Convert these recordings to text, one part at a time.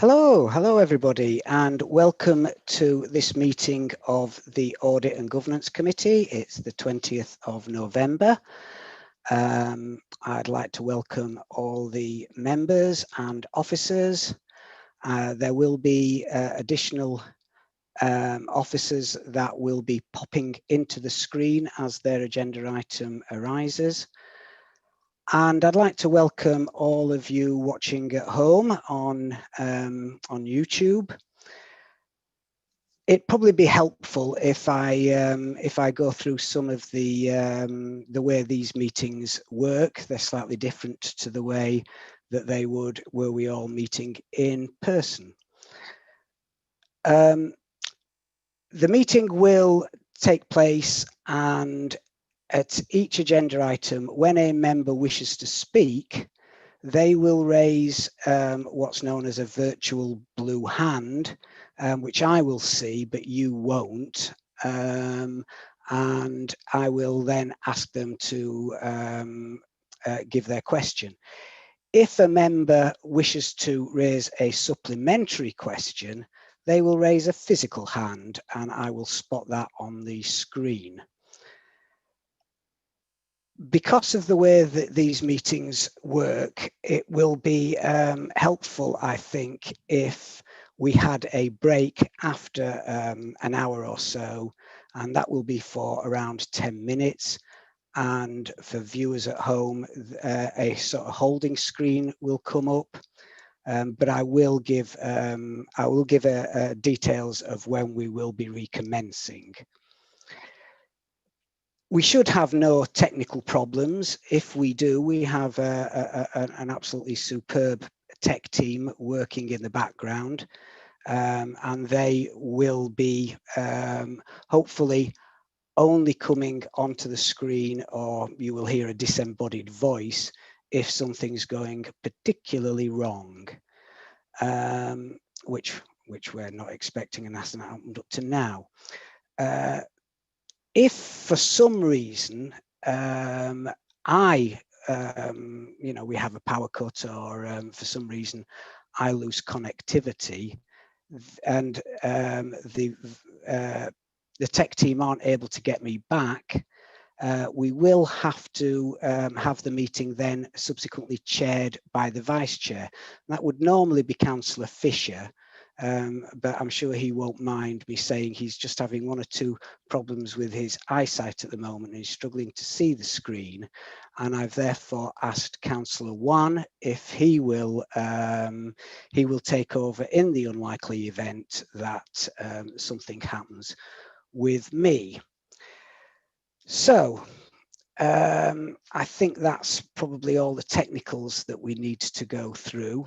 Hello everybody, and welcome to this meeting of the Audit and Governance Committee. It's the 20th of November. I'd like to welcome all the members and officers. There will be additional officers that will be popping into the screen as their agenda item arises. And I'd like to welcome all of you watching at home on YouTube. It'd probably be helpful if I go through some of the way these meetings work. They're slightly different to the way that they would were we all meeting in person. The meeting will take place, and at each agenda item, when a member wishes to speak, they will raise what's known as a virtual blue hand, which I will see, but you won't. And I will then ask them to give their question. If a member wishes to raise a supplementary question, they will raise a physical hand, and I will spot that on the screen. Because of the way that these meetings work, it will be helpful, I think, if we had a break after an hour or so, and that will be for around 10 minutes. And for viewers at home, a sort of holding screen will come up, but I will give details of when we will be recommencing. We should have no technical problems. If we do, we have an absolutely superb tech team working in the background, and they will be hopefully only coming onto the screen, or you will hear a disembodied voice if something's going particularly wrong, which we're not expecting, and hasn't happened up to now. If for some reason we have a power cut, or for some reason I lose connectivity, and the tech team aren't able to get me back, we will have to have the meeting then subsequently chaired by the vice chair. That would normally be Councillor Fisher, but I'm sure he won't mind me saying he's just having one or two problems with his eyesight at the moment, and he's struggling to see the screen. And I've therefore asked Councillor Wan if he will take over in the unlikely event that something happens with me. So I think that's probably all the technicals that we need to go through.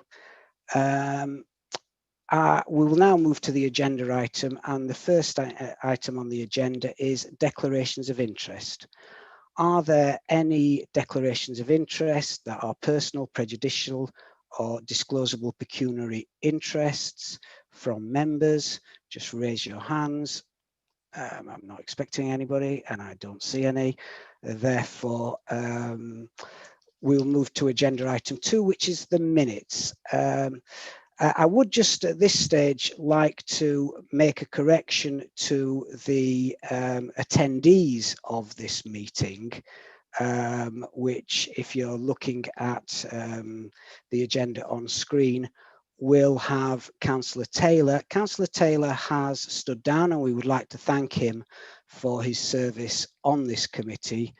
We will now move to the agenda item, and the first item on the agenda is declarations of interest. Are there any declarations of interest that are personal, prejudicial, or disclosable pecuniary interests from members? Just raise your hands. I'm not expecting anybody, and I don't see any. Therefore, we'll move to agenda item 2, which is the minutes. I would just at this stage like to make a correction to the attendees of this meeting, which, if you're looking at the agenda on screen, will have Councillor Taylor. Councillor Taylor has stood down, and we would like to thank him for his service on this committee,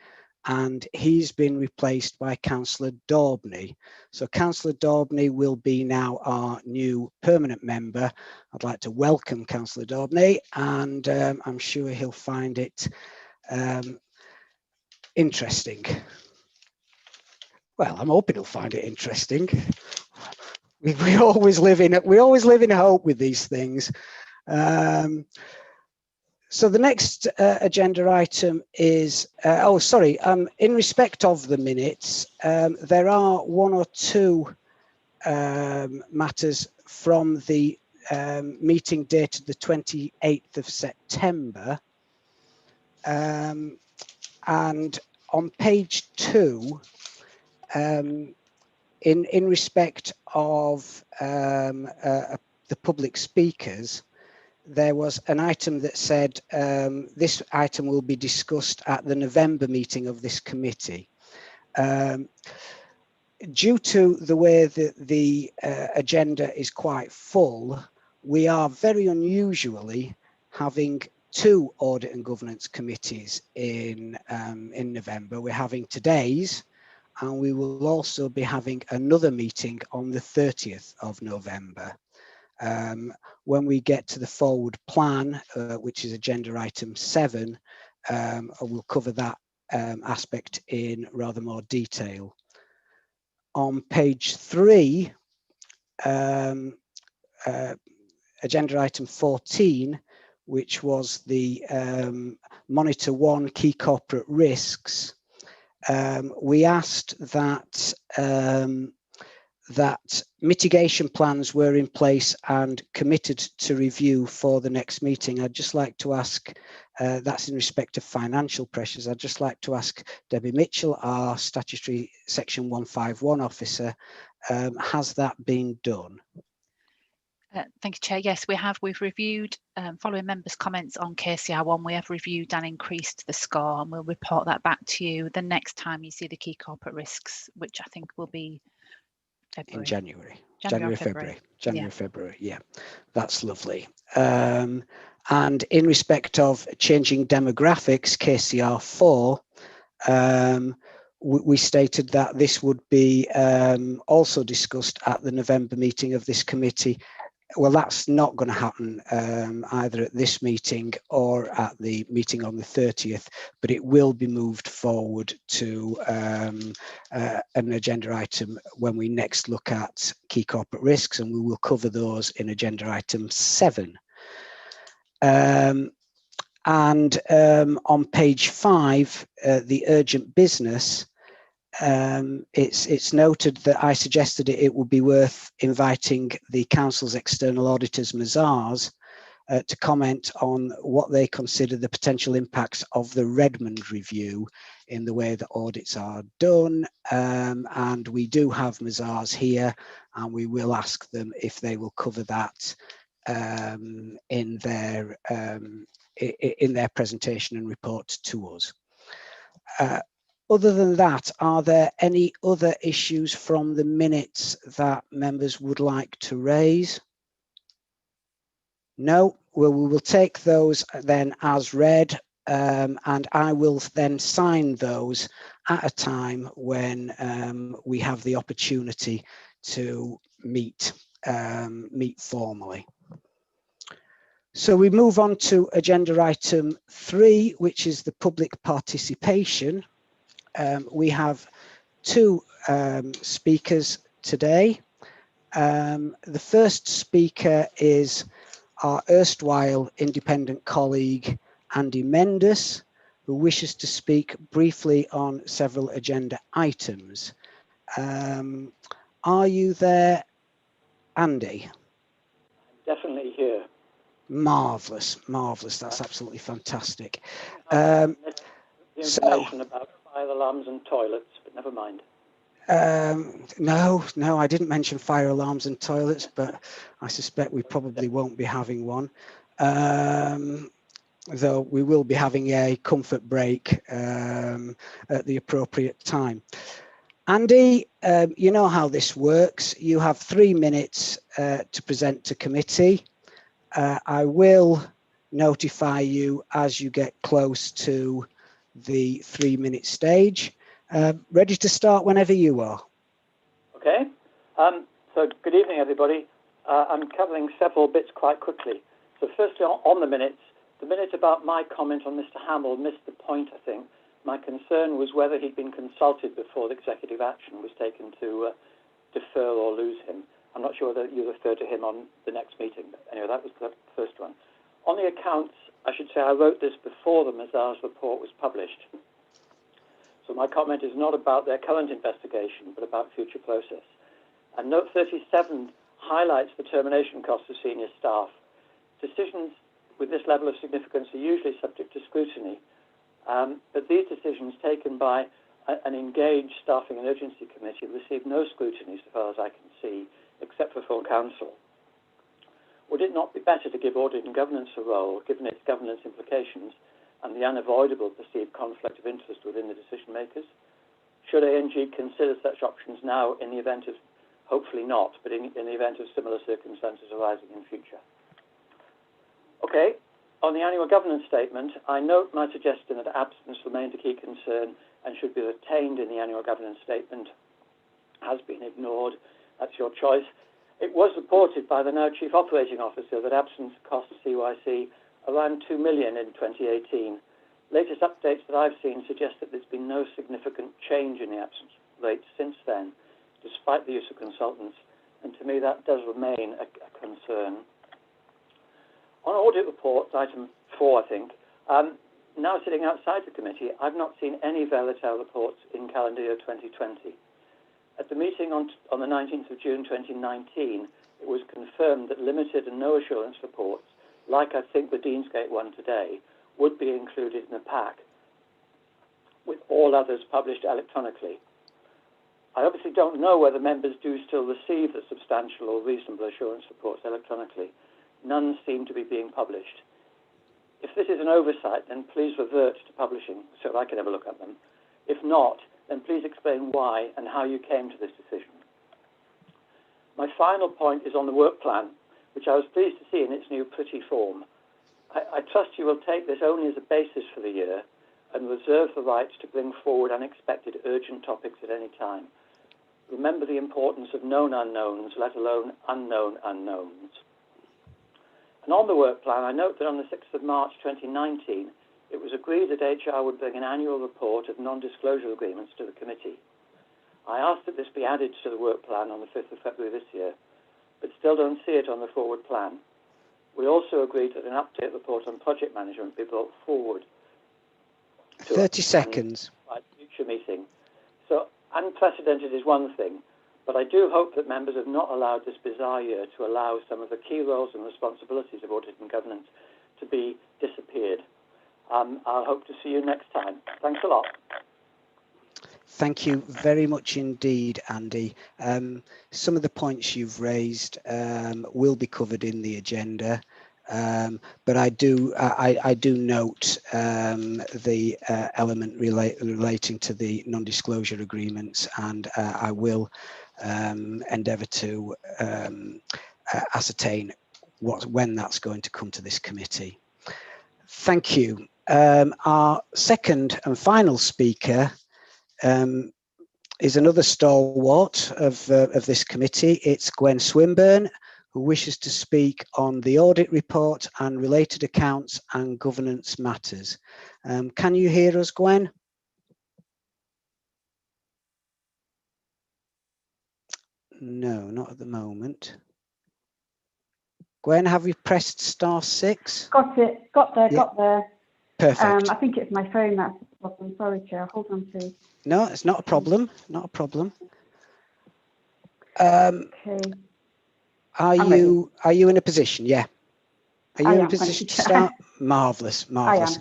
and he's been replaced by Councillor Daubney. So Councillor Daubney will be now our new permanent member. I'd like to welcome Councillor Daubney, and I'm sure he'll find it interesting. Well, I'm hoping he'll find it interesting. We always live in hope with these things. So the next agenda item is, in respect of the minutes, there are one or two matters from the meeting dated the 28th of September. And on page 2, in respect of the public speakers, there was an item that said this item will be discussed at the November meeting of this committee. Due to the way that the agenda is quite full, we are very unusually having two audit and governance committees in November. We're having today's, and we will also be having another meeting on the 30th of November. When we get to the forward plan, which is agenda item 7, we'll cover that aspect in rather more detail. On page 3, agenda item 14, which was the monitor 1 key corporate risks, we asked that that mitigation plans were in place and committed to review for the next meeting. I'd just like to ask, that's in respect of financial pressures, I'd just like to ask Debbie Mitchell, our statutory section 151 officer, has that been done? Thank you, Chair. Yes, we have. We've reviewed, following members' comments on KCR1, we have reviewed and increased the score, and we'll report that back to you the next time you see the key corporate risks, which I think will be February. In January, February, yeah, that's lovely. And in respect of changing demographics, KCR4, we stated that this would be also discussed at the November meeting of this committee. Well, that's not going to happen either at this meeting or at the meeting on the 30th, but it will be moved forward to an agenda item when we next look at key corporate risks, and we will cover those in agenda item 7. And on page 5, the urgent business, it's noted that I suggested it would be worth inviting the Council's external auditors, Mazars, to comment on what they consider the potential impacts of the Redmond review in the way that audits are done. And we do have Mazars here, and we will ask them if they will cover that in their presentation and report to us. Other than that, are there any other issues from the minutes that members would like to raise? No, well, we will take those then as read, and I will then sign those at a time when we have the opportunity to meet formally. So we move on to agenda item 3, which is the public participation. We have 2 speakers today. The first speaker is our erstwhile independent colleague, Andy Mendes, who wishes to speak briefly on several agenda items. Are you there, Andy? Definitely here. Marvellous, marvellous. That's absolutely fantastic. The information about fire alarms and toilets, but never mind. No, I didn't mention fire alarms and toilets, but I suspect we probably won't be having one. Though we will be having a comfort break at the appropriate time. Andy, you know how this works. You have 3 minutes to present to committee. I will notify you as you get close to the 3-minute stage. Ready to start whenever you are. Okay. So good evening, everybody. I'm covering several bits quite quickly. So firstly, on the minute about my comment on Mr. Hamill missed the point, I think. My concern was whether he'd been consulted before the executive action was taken to defer or lose him. I'm not sure whether you referred to him on the next meeting, but anyway, that was the first one. On the accounts, I should say I wrote this before the Mazars report was published. So my comment is not about their current investigation, but about future process. And note 37 highlights the termination costs of senior staff. Decisions with this level of significance are usually subject to scrutiny, but these decisions taken by an engaged staffing and urgency committee received no scrutiny, so far as I can see, except for full council. Would it not be better to give audit and governance a role, given its governance implications and the unavoidable perceived conflict of interest within the decision makers? Should ANG consider such options now in the event of, hopefully not, but in the event of similar circumstances arising in future? Okay, on the annual governance statement, I note my suggestion that absence remains a key concern and should be retained in the annual governance statement has been ignored. That's your choice. It was reported by the now Chief Operating Officer that absence cost CYC around 2 million in 2018. Latest updates that I've seen suggest that there's been no significant change in the absence rate since then, despite the use of consultants, and to me that does remain a concern. On audit reports, item 4, I think, now sitting outside the committee, I've not seen any Velatel reports in calendar year 2020. At the meeting on the 19th of June 2019, it was confirmed that limited and no assurance reports, like I think the Deansgate one today, would be included in the pack, with all others published electronically. I obviously don't know whether members do still receive the substantial or reasonable assurance reports electronically. None seem to be being published. If this is an oversight, then please revert to publishing so I can have a look at them. If not, then please explain why and how you came to this decision. My final point is on the work plan, which I was pleased to see in its new pretty form. I trust you will take this only as a basis for the year and reserve the right to bring forward unexpected urgent topics at any time. Remember the importance of known unknowns, let alone unknown unknowns. And on the work plan, I note that on the 6th of March 2019, it was agreed that HR would bring an annual report of non-disclosure agreements to the committee. I asked that this be added to the work plan on the 5th of February this year, but still don't see it on the forward plan. We also agreed that an update report on project management be brought forward to 30 seconds. At a future meeting. So unprecedented is one thing, but I do hope that members have not allowed this bizarre year to allow some of the key roles and responsibilities of audit and governance to be disappeared. I'll hope to see you next time. Thanks a lot. Thank you very much indeed, Andy. Some of the points you've raised will be covered in the agenda, but I do note the element relating to the non-disclosure agreements, and I will endeavour to ascertain when that's going to come to this committee. Thank you. Our second and final speaker is another stalwart of this committee. It's Gwen Swinburne, who wishes to speak on the audit report and related accounts and governance matters. Can you hear us, Gwen? No, not at the moment. Gwen, have you pressed *6? Got it. Got there. Yeah. Got there. Perfect. I think it's my phone that's the problem. Sorry, Chair. Hold on, please. No, it's not a problem. Not a problem. Okay. Are you in a position? Yeah. Are you in a position to start? Marvellous, marvellous.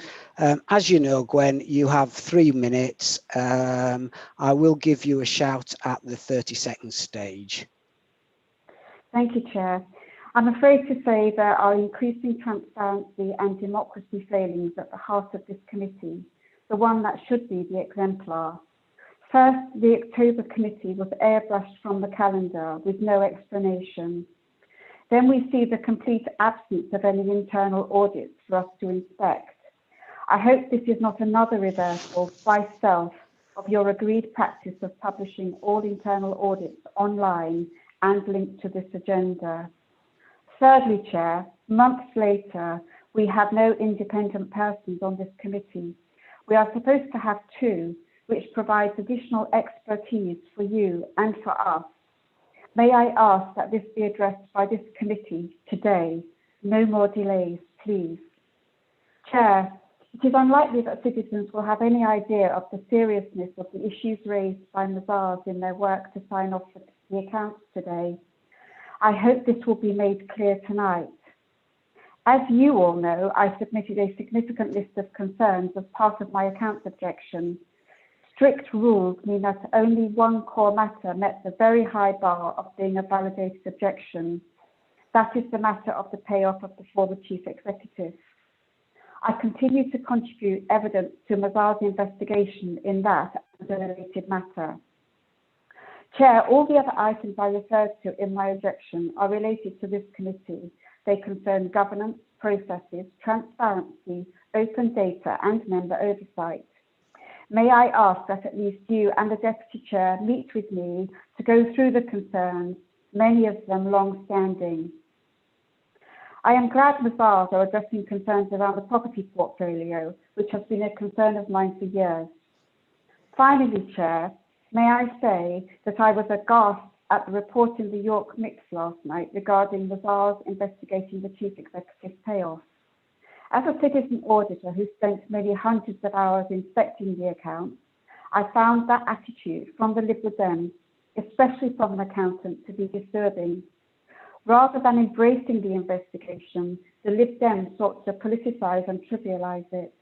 As you know, Gwen, you have 3 minutes. I will give you a shout at the 30-second stage. Thank you, Chair. I'm afraid to say there are increasing transparency and democracy failings at the heart of this committee, the one that should be the exemplar. First, the October committee was airbrushed from the calendar with no explanation. Then we see the complete absence of any internal audits for us to inspect. I hope this is not another reversal by stealth of your agreed practice of publishing all internal audits online and linked to this agenda. Thirdly, Chair, months later, we have no independent persons on this committee. We are supposed to have 2, which provides additional expertise for you and for us. May I ask that this be addressed by this committee today? No more delays, please. Chair, it is unlikely that citizens will have any idea of the seriousness of the issues raised by Mazars in their work to sign off the accounts today. I hope this will be made clear tonight. As you all know, I submitted a significant list of concerns as part of my accounts objection. Strict rules mean that only one core matter met the very high bar of being a validated objection. That is the matter of the payoff of the former chief executive. I continue to contribute evidence to Mazars' investigation in that and the related matter. Chair, all the other items I referred to in my objection are related to this committee. They concern governance, processes, transparency, open data and member oversight. May I ask that at least you and the Deputy Chair meet with me to go through the concerns, many of them long-standing. I am glad Mazars are addressing concerns around the property portfolio, which has been a concern of mine for years. Finally, Chair, may I say that I was aghast at the report in the York Mix last night regarding Mazars investigating the chief executive's payoff. As a citizen auditor who spent many hundreds of hours inspecting the accounts, I found that attitude from the Liberal Dems, especially from an accountant, to be disturbing. Rather than embracing the investigation, the Lib Dems sought to politicise and trivialise it.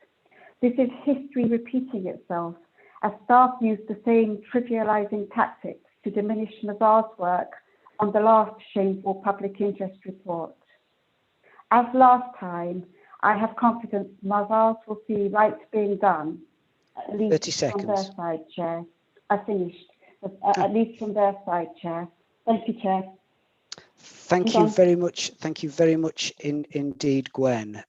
This is history repeating itself, as staff used the same trivialising tactics to diminish Mazars' work on the last shameful public interest report. As last time, I have confidence Mazars will see right being done, at least 30 seconds. From their side, Chair. I finished. At least from their side, Chair. Thank you, Chair. Thank you very much. Thank you very much indeed, Gwen.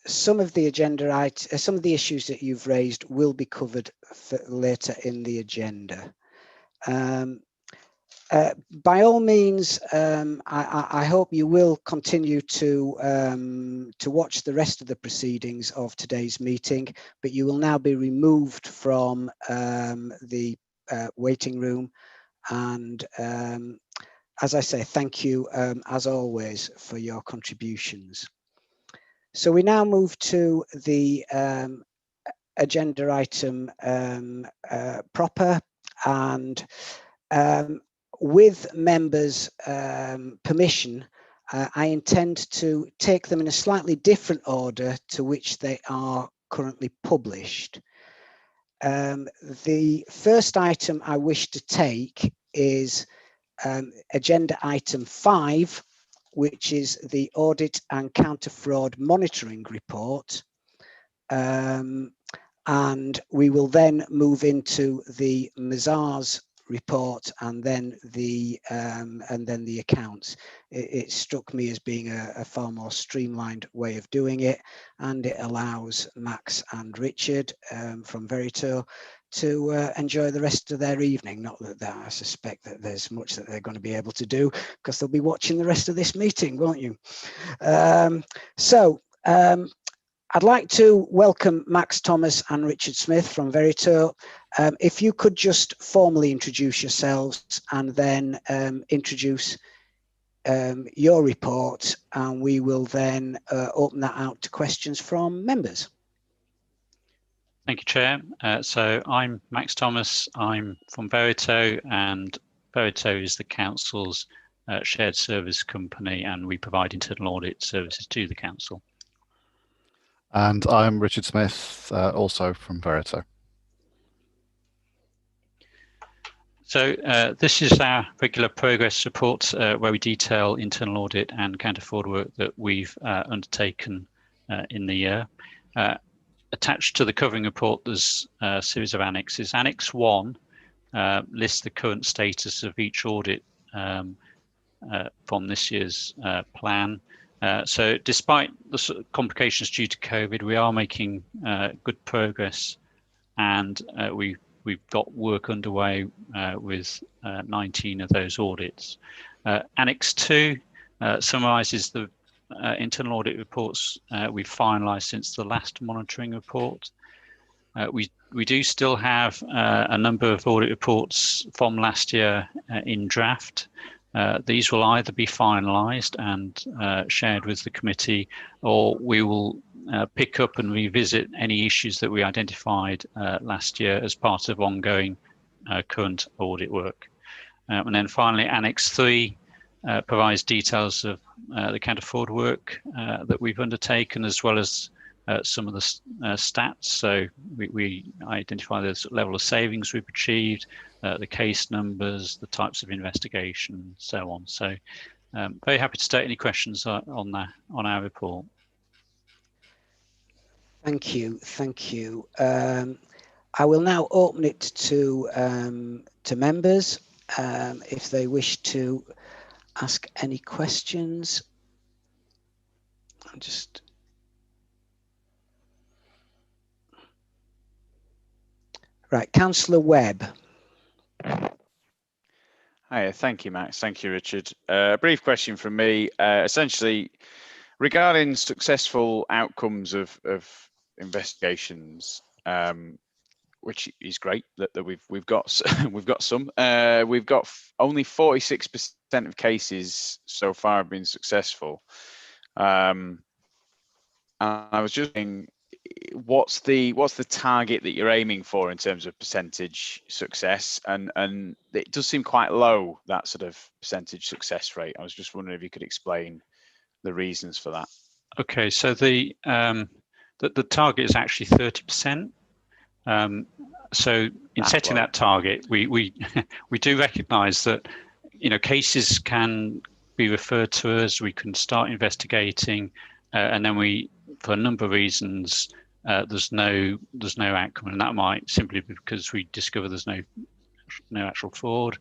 Some of the agenda some of the issues that you've raised will be covered later in the agenda. By all means, I hope you will continue to watch the rest of the proceedings of today's meeting, but you will now be removed from the waiting room. And as I say, thank you as always for your contributions. So we now move to the agenda item proper, and with members' permission, I intend to take them in a slightly different order to which they are currently published. The first item I wish to take is agenda item 5, which is the Audit and Counter Fraud Monitoring Report. And we will then move into the Mazars report and then the accounts. It struck me as being a far more streamlined way of doing it, and it allows Max and Richard from Verito to enjoy the rest of their evening. Not that I suspect that there's much that they're going to be able to do, because they'll be watching the rest of this meeting, won't you? I'd like to welcome Max Thomas and Richard Smith from Verito. If you could just formally introduce yourselves and then introduce your report, and we will then open that out to questions from members. Thank you, Chair. So I'm Max Thomas. I'm from Verito, and Verito is the Council's shared service company, and we provide internal audit services to the Council. And I'm Richard Smith, also from Verito. So this is our regular progress report where we detail internal audit and counter fraud work that we've undertaken in the year. Attached to the covering report, there's a series of annexes. Annex 1 lists the current status of each audit from this year's plan. So despite the complications due to COVID, we are making good progress, and we've got work underway with 19 of those audits. Annex 2 summarises the internal audit reports we've finalised since the last monitoring report. We do still have a number of audit reports from last year in draft. These will either be finalised and shared with the committee, or we will pick up and revisit any issues that we identified last year as part of ongoing current audit work. And then finally, Annex 3 provides details of the counter fraud work that we've undertaken, as well as some of the stats. So we identify the level of savings we've achieved, the case numbers, the types of investigation, so on. So very happy to take any questions on our report. Thank you. Thank you. I will now open it to members if they wish to ask any questions. Right, Councillor Webb. Hi, thank you, Max. Thank you, Richard. A brief question from me, essentially regarding successful outcomes of investigations, which is great that we've got we've got some. We've got only 46% of cases so far have been successful. And I was just thinking, what's the target that you're aiming for in terms of percentage success? And it does seem quite low, that sort of percentage success rate. I was just wondering if you could explain the reasons for that. Okay, so the target is actually 30%. So in setting that target, we do recognise that cases can be referred to us. We can start investigating, and then for a number of reasons, there's no outcome, and that might simply be because we discover there's no actual fraud,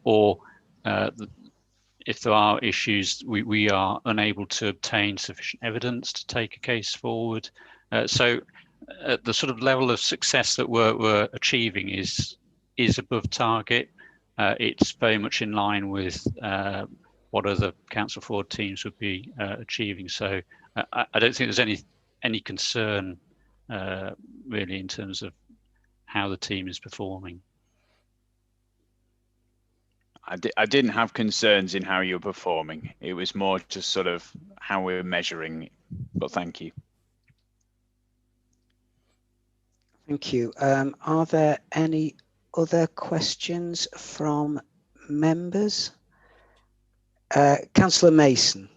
or if there are issues, we are unable to obtain sufficient evidence to take a case forward. So the sort of level of success that we're achieving is above target. It's very much in line with what other council fraud teams would be achieving. So I don't think there's any concern really in terms of how the team is performing. I didn't have concerns in how you're performing. It was more just sort of how we're measuring it. But thank you. Thank you. Are there any other questions from members? Councillor Mason.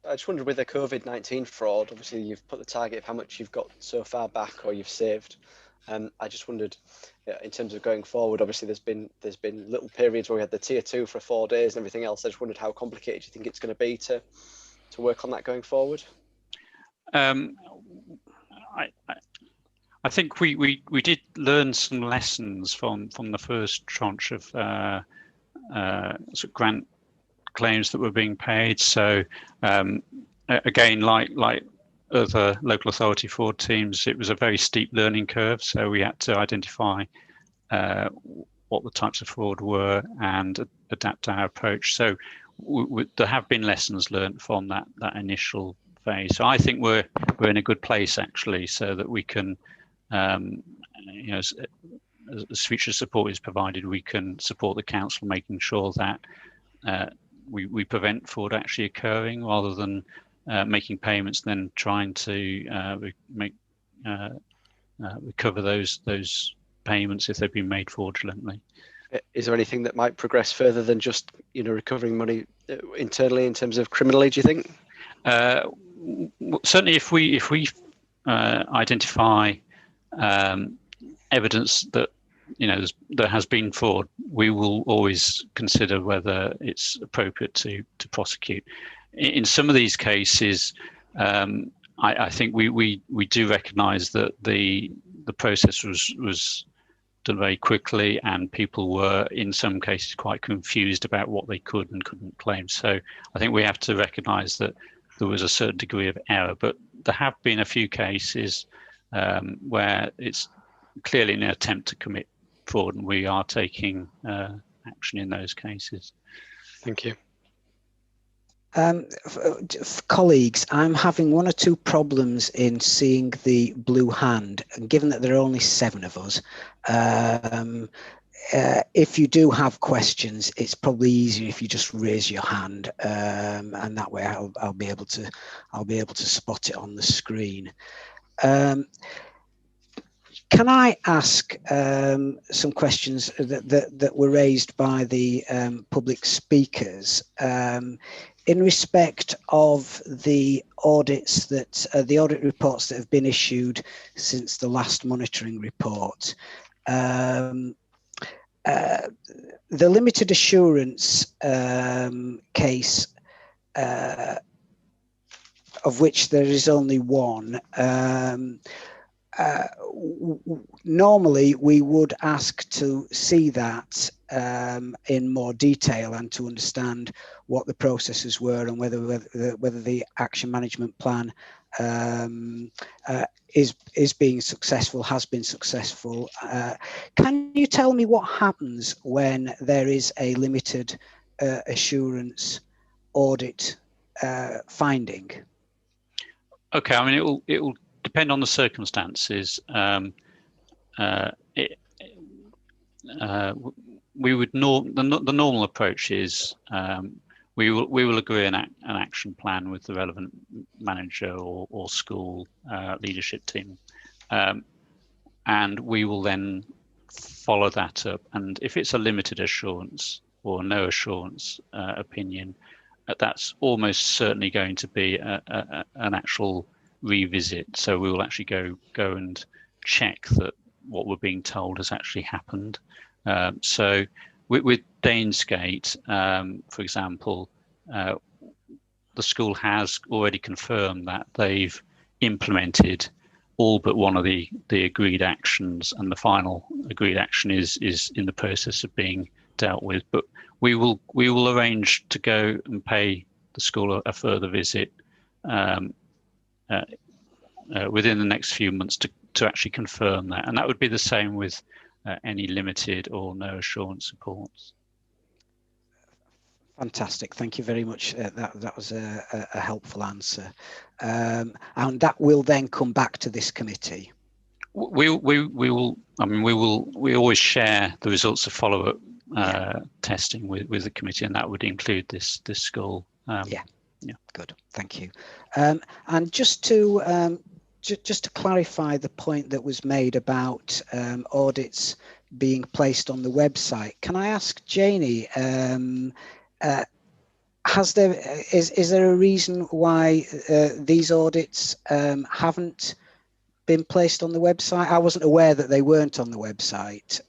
I just wondered, with the COVID-19 fraud, obviously you've put the target of how much you've got so far back or you've saved. I just wondered, in terms of going forward, obviously there's been little periods where we had the tier 2 for 4 days and everything else. I just wondered how complicated you think it's going to be to work on that going forward. I think we did learn some lessons from the first tranche of sort of grant claims that were being paid. So again, like other local authority fraud teams, it was a very steep learning curve. So we had to identify what the types of fraud were and adapt our approach. So there have been lessons learned from that initial phase. So I think we're in a good place actually, so that we can, as future support is provided, we can support the council making sure that we prevent fraud actually occurring, rather than making payments and then trying to recover those payments if they've been made fraudulently. Is there anything that might progress further than just recovering money internally in terms of criminally, do you think? Certainly, if we identify evidence that there has been fraud, we will always consider whether it's appropriate to prosecute. In some of these cases, I think we do recognise that the process was done very quickly, and people were in some cases quite confused about what they could and couldn't claim. So I think we have to recognise that there was a certain degree of error, but there have been a few cases where it's clearly an attempt to commit fraud, and we are taking action in those cases. Thank you. Colleagues, I'm having one or two problems in seeing the blue hand, and given that there are only 7 of us, if you do have questions, it's probably easier if you just raise your hand, and that way I'll be able to spot it on the screen. Can I ask some questions that were raised by the public speakers? in respect of the audits that the audit reports that have been issued since the last monitoring report, the limited assurance case, of which there is only one, normally we would ask to see that in more detail and to understand what the processes were and whether the action management plan is being successful, has been successful. Can you tell me what happens when there is a limited assurance audit finding? Okay, I mean it will depend on the circumstances. We would the normal approach is we will agree an action plan with the relevant manager or school leadership team, and we will then follow that up. And if it's a limited assurance or no assurance opinion, that's almost certainly going to be an actual revisit. So we will actually go and check that what we're being told has actually happened. So with Danesgate, for example, the school has already confirmed that they've implemented all but one of the agreed actions, and the final agreed action is in the process of being dealt with. But we will arrange to go and pay the school a further visit within the next few months to actually confirm that, and that would be the same with any limited or no assurance reports. Fantastic, thank you very much. That was a helpful answer, and that will then come back to this committee. We will. I mean, we always share the results of follow-up testing with the committee, and that would include this school. Yeah, good, thank you. And just to clarify the point that was made about audits being placed on the website, can I ask Janie? Is there a reason why these audits haven't been placed on the website? I wasn't aware that they weren't on the website.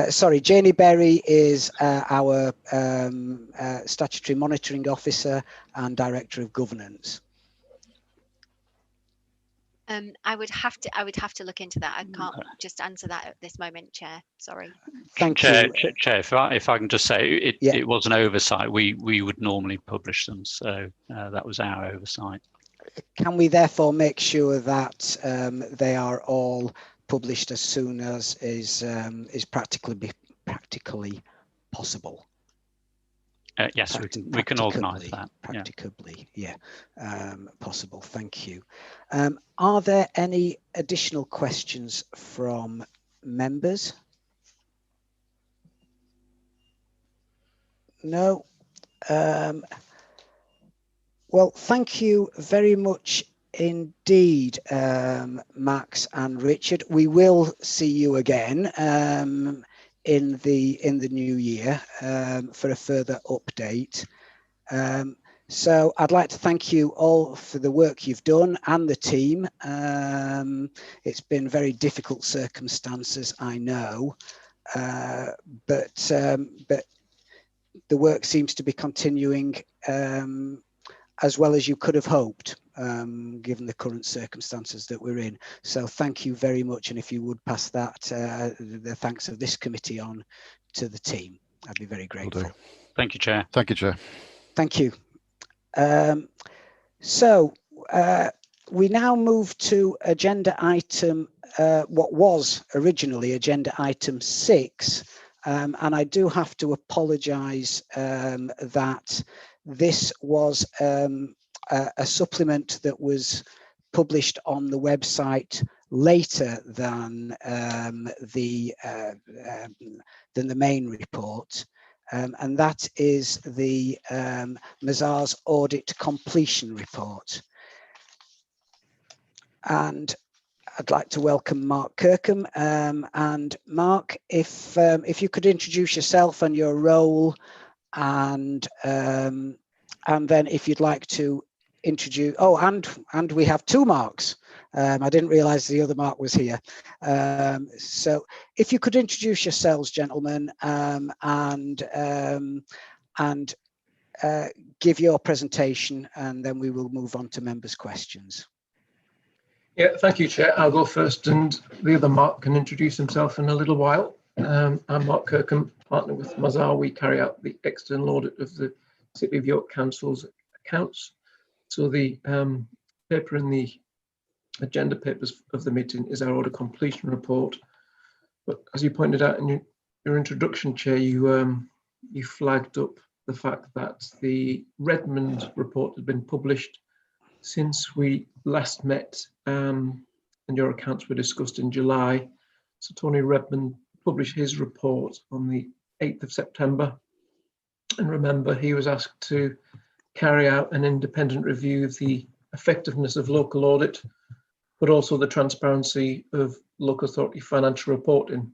Sorry, Janie Berry is our statutory monitoring officer and director of governance. I would have to look into that. I can't just answer that at this moment, Chair. Sorry. Thank you, you, Chair. If I can just say, it was an oversight. We would normally publish them, so that was our oversight. Can we therefore make sure that they are all published as soon as is practically possible? Yes, we can organise that. Practicably, possible. Thank you. Are there any additional questions from members? No. Well, thank you very much indeed, Max and Richard. We will see you again in the new year for a further update. So I'd like to thank you all for the work you've done and the team. It's been very difficult circumstances, I know, but the work seems to be continuing as well as you could have hoped, given the current circumstances that we're in. So thank you very much. And if you would pass that, the thanks of this committee on to the team, I'd be very grateful. Thank you, Chair. Thank you, Chair. Thank you. So we now move to agenda item, what was originally agenda item 6. And I do have to apologise that this was a supplement that was published on the website later than the main report, and that is the Mazars audit completion report. And I'd like to welcome Mark Kirkham. And Mark, if you could introduce yourself and your role and then if you'd like to introduce, and we have two Marks. I didn't realise the other Mark was here. So if you could introduce yourselves, gentlemen, and give your presentation, and then we will move on to members' questions. Yeah, thank you, Chair. I'll go first, and the other Mark can introduce himself in a little while. I'm Mark Kirkham, partner with Mazars. We carry out the external audit of the City of York Council's accounts. So the paper in the agenda papers of the meeting is our audit completion report. But as you pointed out in your introduction, Chair, you flagged up the fact that the Redmond report has been published since we last met, and your accounts were discussed in July. So Tony Redmond published his report on the 8th of September. And remember, he was asked to carry out an independent review of the effectiveness of local audit, but also the transparency of local authority financial reporting.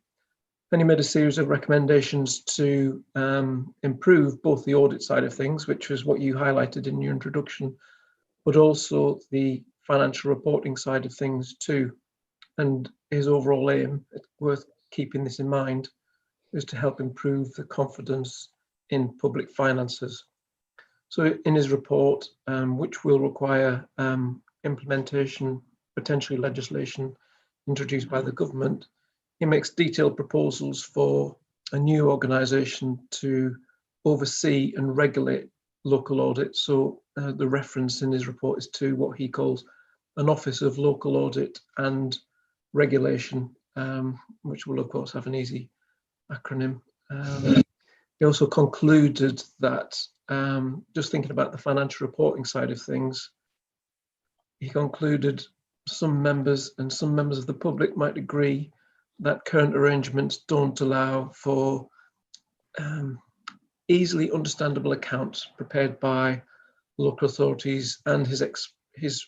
Then he made a series of recommendations to improve both the audit side of things, which was what you highlighted in your introduction, but also the financial reporting side of things too. And his overall aim, it's worth keeping this in mind, is to help improve the confidence in public finances. So in his report, which will require implementation, potentially legislation introduced by the government, he makes detailed proposals for a new organisation to oversee and regulate local audit. So the reference in his report is to what he calls an Office of Local Audit and Regulation, which will of course have an easy acronym. He also concluded that, just thinking about the financial reporting side of things, he concluded some members of the public might agree that current arrangements don't allow for easily understandable accounts prepared by local authorities, and his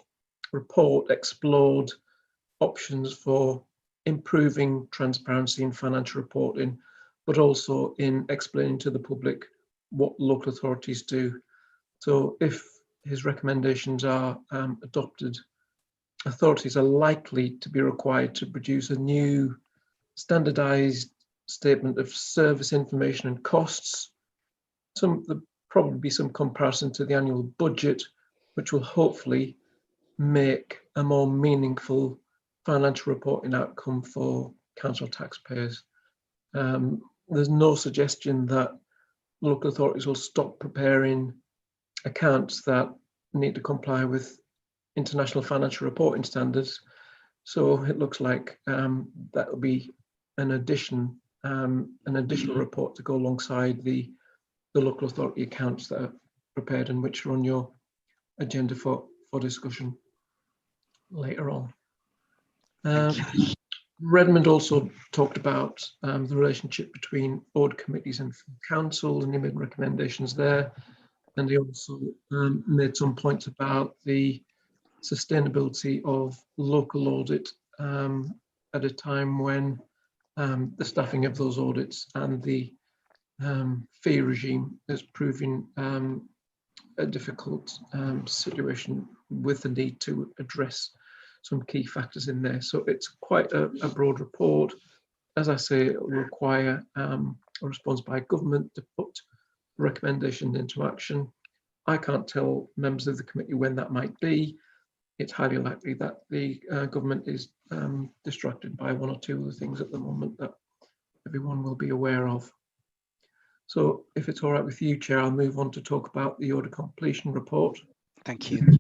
report explored options for improving transparency in financial reporting, but also in explaining to the public what local authorities do. So if his recommendations are adopted, authorities are likely to be required to produce a new standardized statement of service information and costs. There'll probably be some comparison to the annual budget, which will hopefully make a more meaningful financial reporting outcome for council taxpayers. There's no suggestion that local authorities will stop preparing accounts that need to comply with international financial reporting standards. So it looks like that will be an additional report to go alongside the local authority accounts that are prepared and which are on your agenda for discussion later on. Redmond also talked about the relationship between audit committees and council, and he made recommendations there. And he also made some points about the sustainability of local audit at a time when the staffing of those audits and the fee regime is proving a difficult situation, with the need to address some key factors in there. So it's quite a broad report. As I say, it will require a response by government to put recommendations into action. I can't tell members of the committee when that might be. It's highly likely that the government is distracted by one or two of the things at the moment that everyone will be aware of. So if it's all right with you, Chair, I'll move on to talk about the audit completion report. Thank you.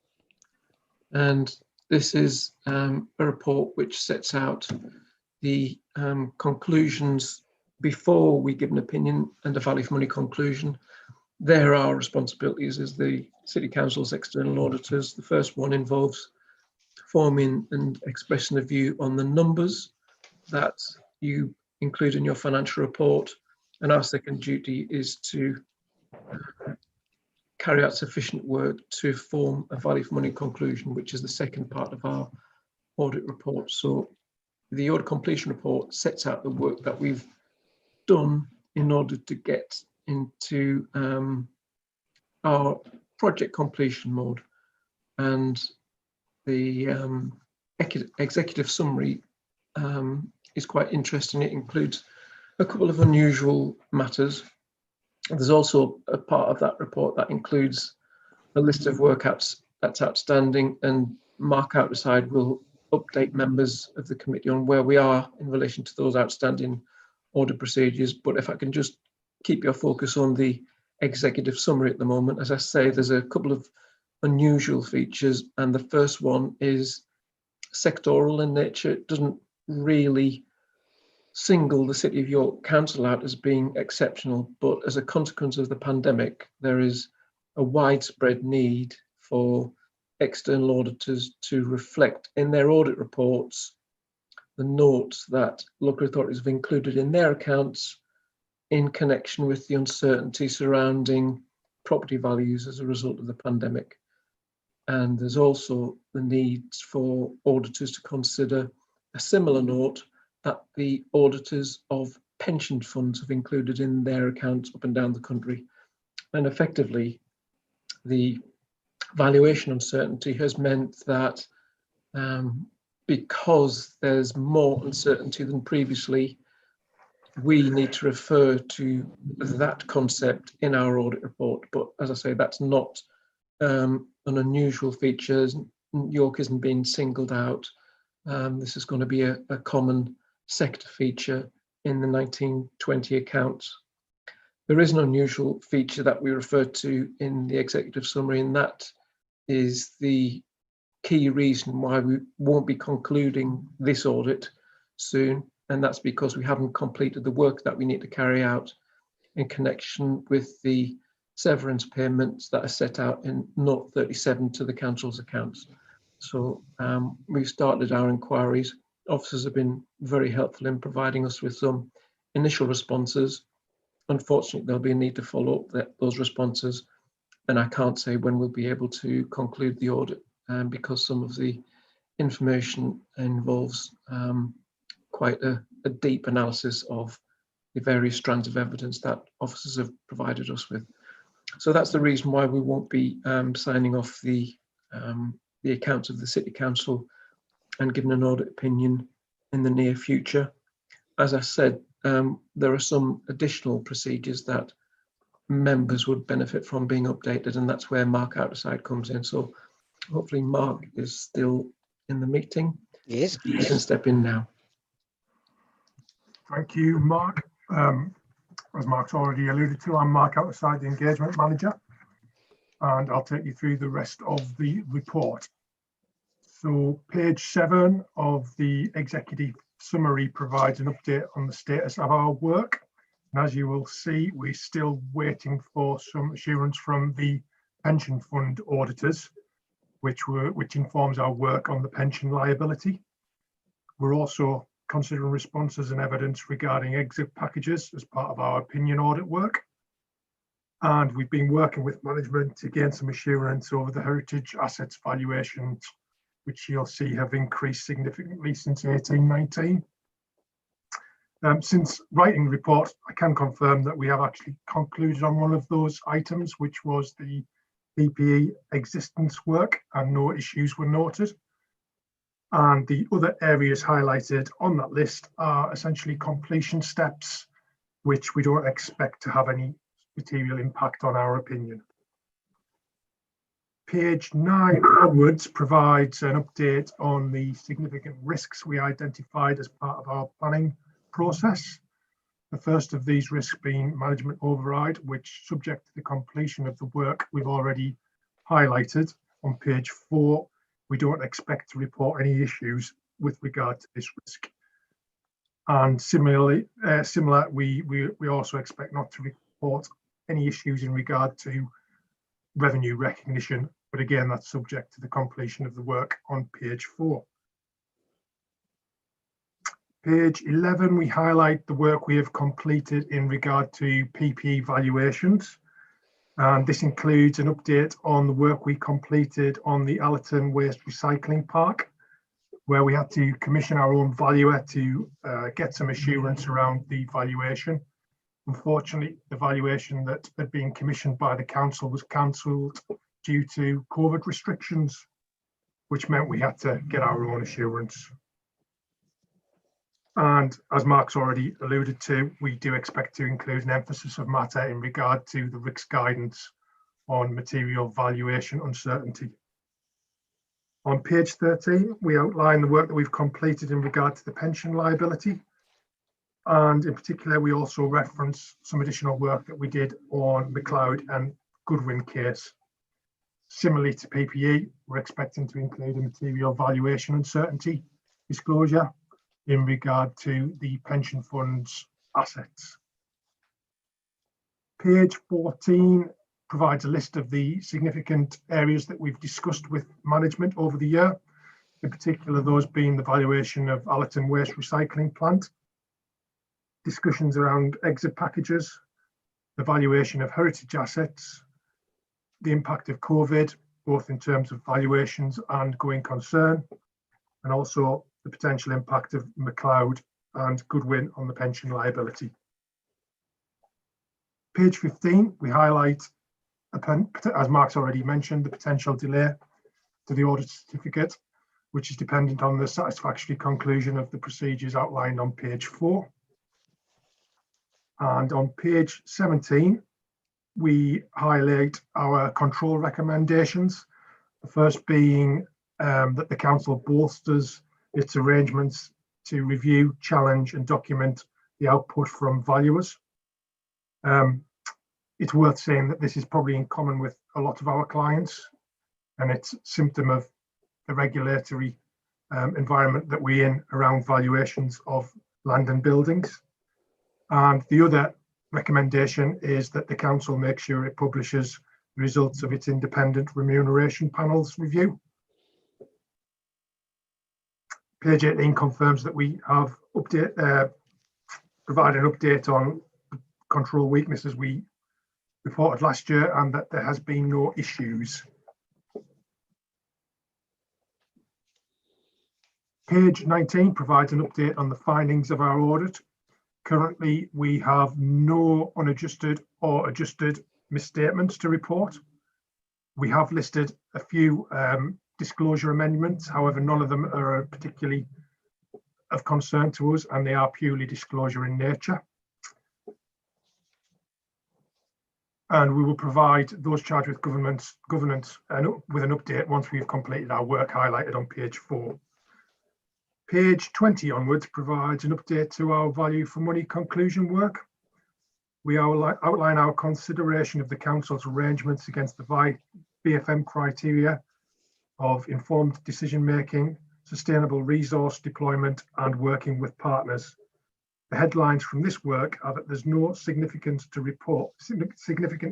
And this is a report which sets out the conclusions before we give an opinion and a value for money conclusion. There are responsibilities as the City Council's external auditors. The first one involves forming and expressing a view on the numbers that you include in your financial report. And our second duty is to carry out sufficient work to form a value for money conclusion, which is the second part of our audit report. So the audit completion report sets out the work that we've done in order to get into our project completion mode, and the executive summary is quite interesting. It includes a couple of unusual matters. There's also a part of that report that includes a list of work that's outstanding, and Mark Outside will update members of the committee on where we are in relation to those outstanding audit procedures. But if I can just keep your focus on the executive summary at the moment, as I say, there's a couple of unusual features, and the first one is sectoral in nature. It doesn't really single the City of York Council out as being exceptional, but as a consequence of the pandemic, there is a widespread need for external auditors to reflect in their audit reports the notes that local authorities have included in their accounts in connection with the uncertainty surrounding property values as a result of the pandemic. And there's also the need for auditors to consider a similar note that the auditors of pension funds have included in their accounts up and down the country. And effectively, the valuation uncertainty has meant that because there's more uncertainty than previously, we need to refer to that concept in our audit report. But as I say, that's not an unusual feature. York isn't being singled out. This is going to be a common sector feature in the 1920 accounts. There is an unusual feature that we refer to in the executive summary, and that is the key reason why we won't be concluding this audit soon, and that's because we haven't completed the work that we need to carry out in connection with the severance payments that are set out in Note 37 to the council's accounts. So we've started our inquiries. Officers have been very helpful in providing us with some initial responses. Unfortunately, there'll be a need to follow up those responses, and I can't say when we'll be able to conclude the audit because some of the information involves quite a deep analysis of the various strands of evidence that officers have provided us with. So that's the reason why we won't be signing off the accounts of the City Council and giving an audit opinion in the near future. As I said, there are some additional procedures that members would benefit from being updated, and that's where Mark Outside comes in. So hopefully Mark is still in the meeting. Yes. He can step in now. Thank you, Mark. As Mark's already alluded to, I'm Mark Outside, the Engagement Manager, and I'll take you through the rest of the report. So page 7 of the executive summary provides an update on the status of our work. And as you will see, we're still waiting for some assurance from the pension fund auditors, which informs our work on the pension liability. We're also considering responses and evidence regarding exit packages as part of our opinion audit work. And we've been working with management to gain some assurance over the heritage assets valuations, which you'll see have increased significantly since 1819. Since writing the report, I can confirm that we have actually concluded on one of those items, which was the PPE existence work, and no issues were noted. And the other areas highlighted on that list are essentially completion steps, which we don't expect to have any material impact on our opinion. Page 9 onwards provides an update on the significant risks we identified as part of our planning process. The first of these risks being management override, which, subject to the completion of the work we've already highlighted on page 4, we don't expect to report any issues with regard to this risk. And similarly, we also expect not to report any issues in regard to revenue recognition, but again, that's subject to the completion of the work on page 4. Page 11, we highlight the work we have completed in regard to PPE valuations. And this includes an update on the work we completed on the Allerton Waste Recycling Park, where we had to commission our own valuer to get some assurance around the valuation. Unfortunately, the valuation that had been commissioned by the council was cancelled due to COVID restrictions, which meant we had to get our own assurance. And as Mark's already alluded to, we do expect to include an emphasis of matter in regard to the risk guidance on material valuation uncertainty. On page 13, we outline the work that we've completed in regard to the pension liability. And in particular, we also reference some additional work that we did on McLeod and Goodwin case. Similarly to PPE, we're expecting to include a material valuation uncertainty disclosure in regard to the pension fund's assets. Page 14 provides a list of the significant areas that we've discussed with management over the year, in particular those being the valuation of Allerton Waste Recycling Plant, discussions around exit packages, the valuation of heritage assets, the impact of COVID, both in terms of valuations and going concern, and also the potential impact of McLeod and Goodwin on the pension liability. Page 15, we highlight, as Mark's already mentioned, the potential delay to the audit certificate, which is dependent on the satisfactory conclusion of the procedures outlined on page 4. And on page 17, we highlight our control recommendations. The first being that the council bolsters its arrangements to review, challenge and document the output from valuers. It's worth saying that this is probably in common with a lot of our clients, and it's a symptom of the regulatory environment that we're in around valuations of land and buildings. And the other recommendation is that the council make sure it publishes the results of its independent remuneration panel's review. Page 18 confirms that we have provided an update on control weaknesses we reported last year and that there has been no issues. Page 19 provides an update on the findings of our audit. Currently, we have no unadjusted or adjusted misstatements to report. We have listed a few disclosure amendments, however, none of them are particularly of concern to us and they are purely disclosure in nature. And we will provide those charged with governance with an update once we've completed our work highlighted on page 4. Page 20 onwards provides an update to our value for money conclusion work. We outline our consideration of the council's arrangements against the BFM criteria of informed decision making, sustainable resource deployment and working with partners. The headlines from this work are that there's no significant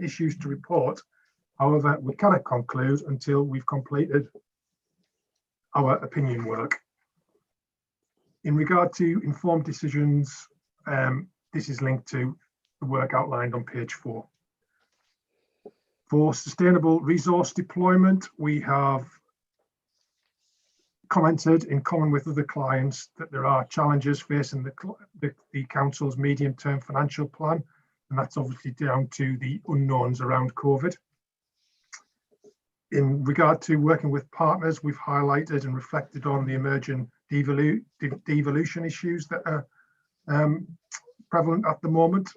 issues to report. However, we cannot conclude until we've completed our opinion work. In regard to informed decisions, this is linked to the work outlined on page 4. For sustainable resource deployment, we have commented in common with other clients that there are challenges facing the council's medium-term financial plan, and that's obviously down to the unknowns around COVID. In regard to working with partners, we've highlighted and reflected on the emerging devolution issues that are prevalent at the moment.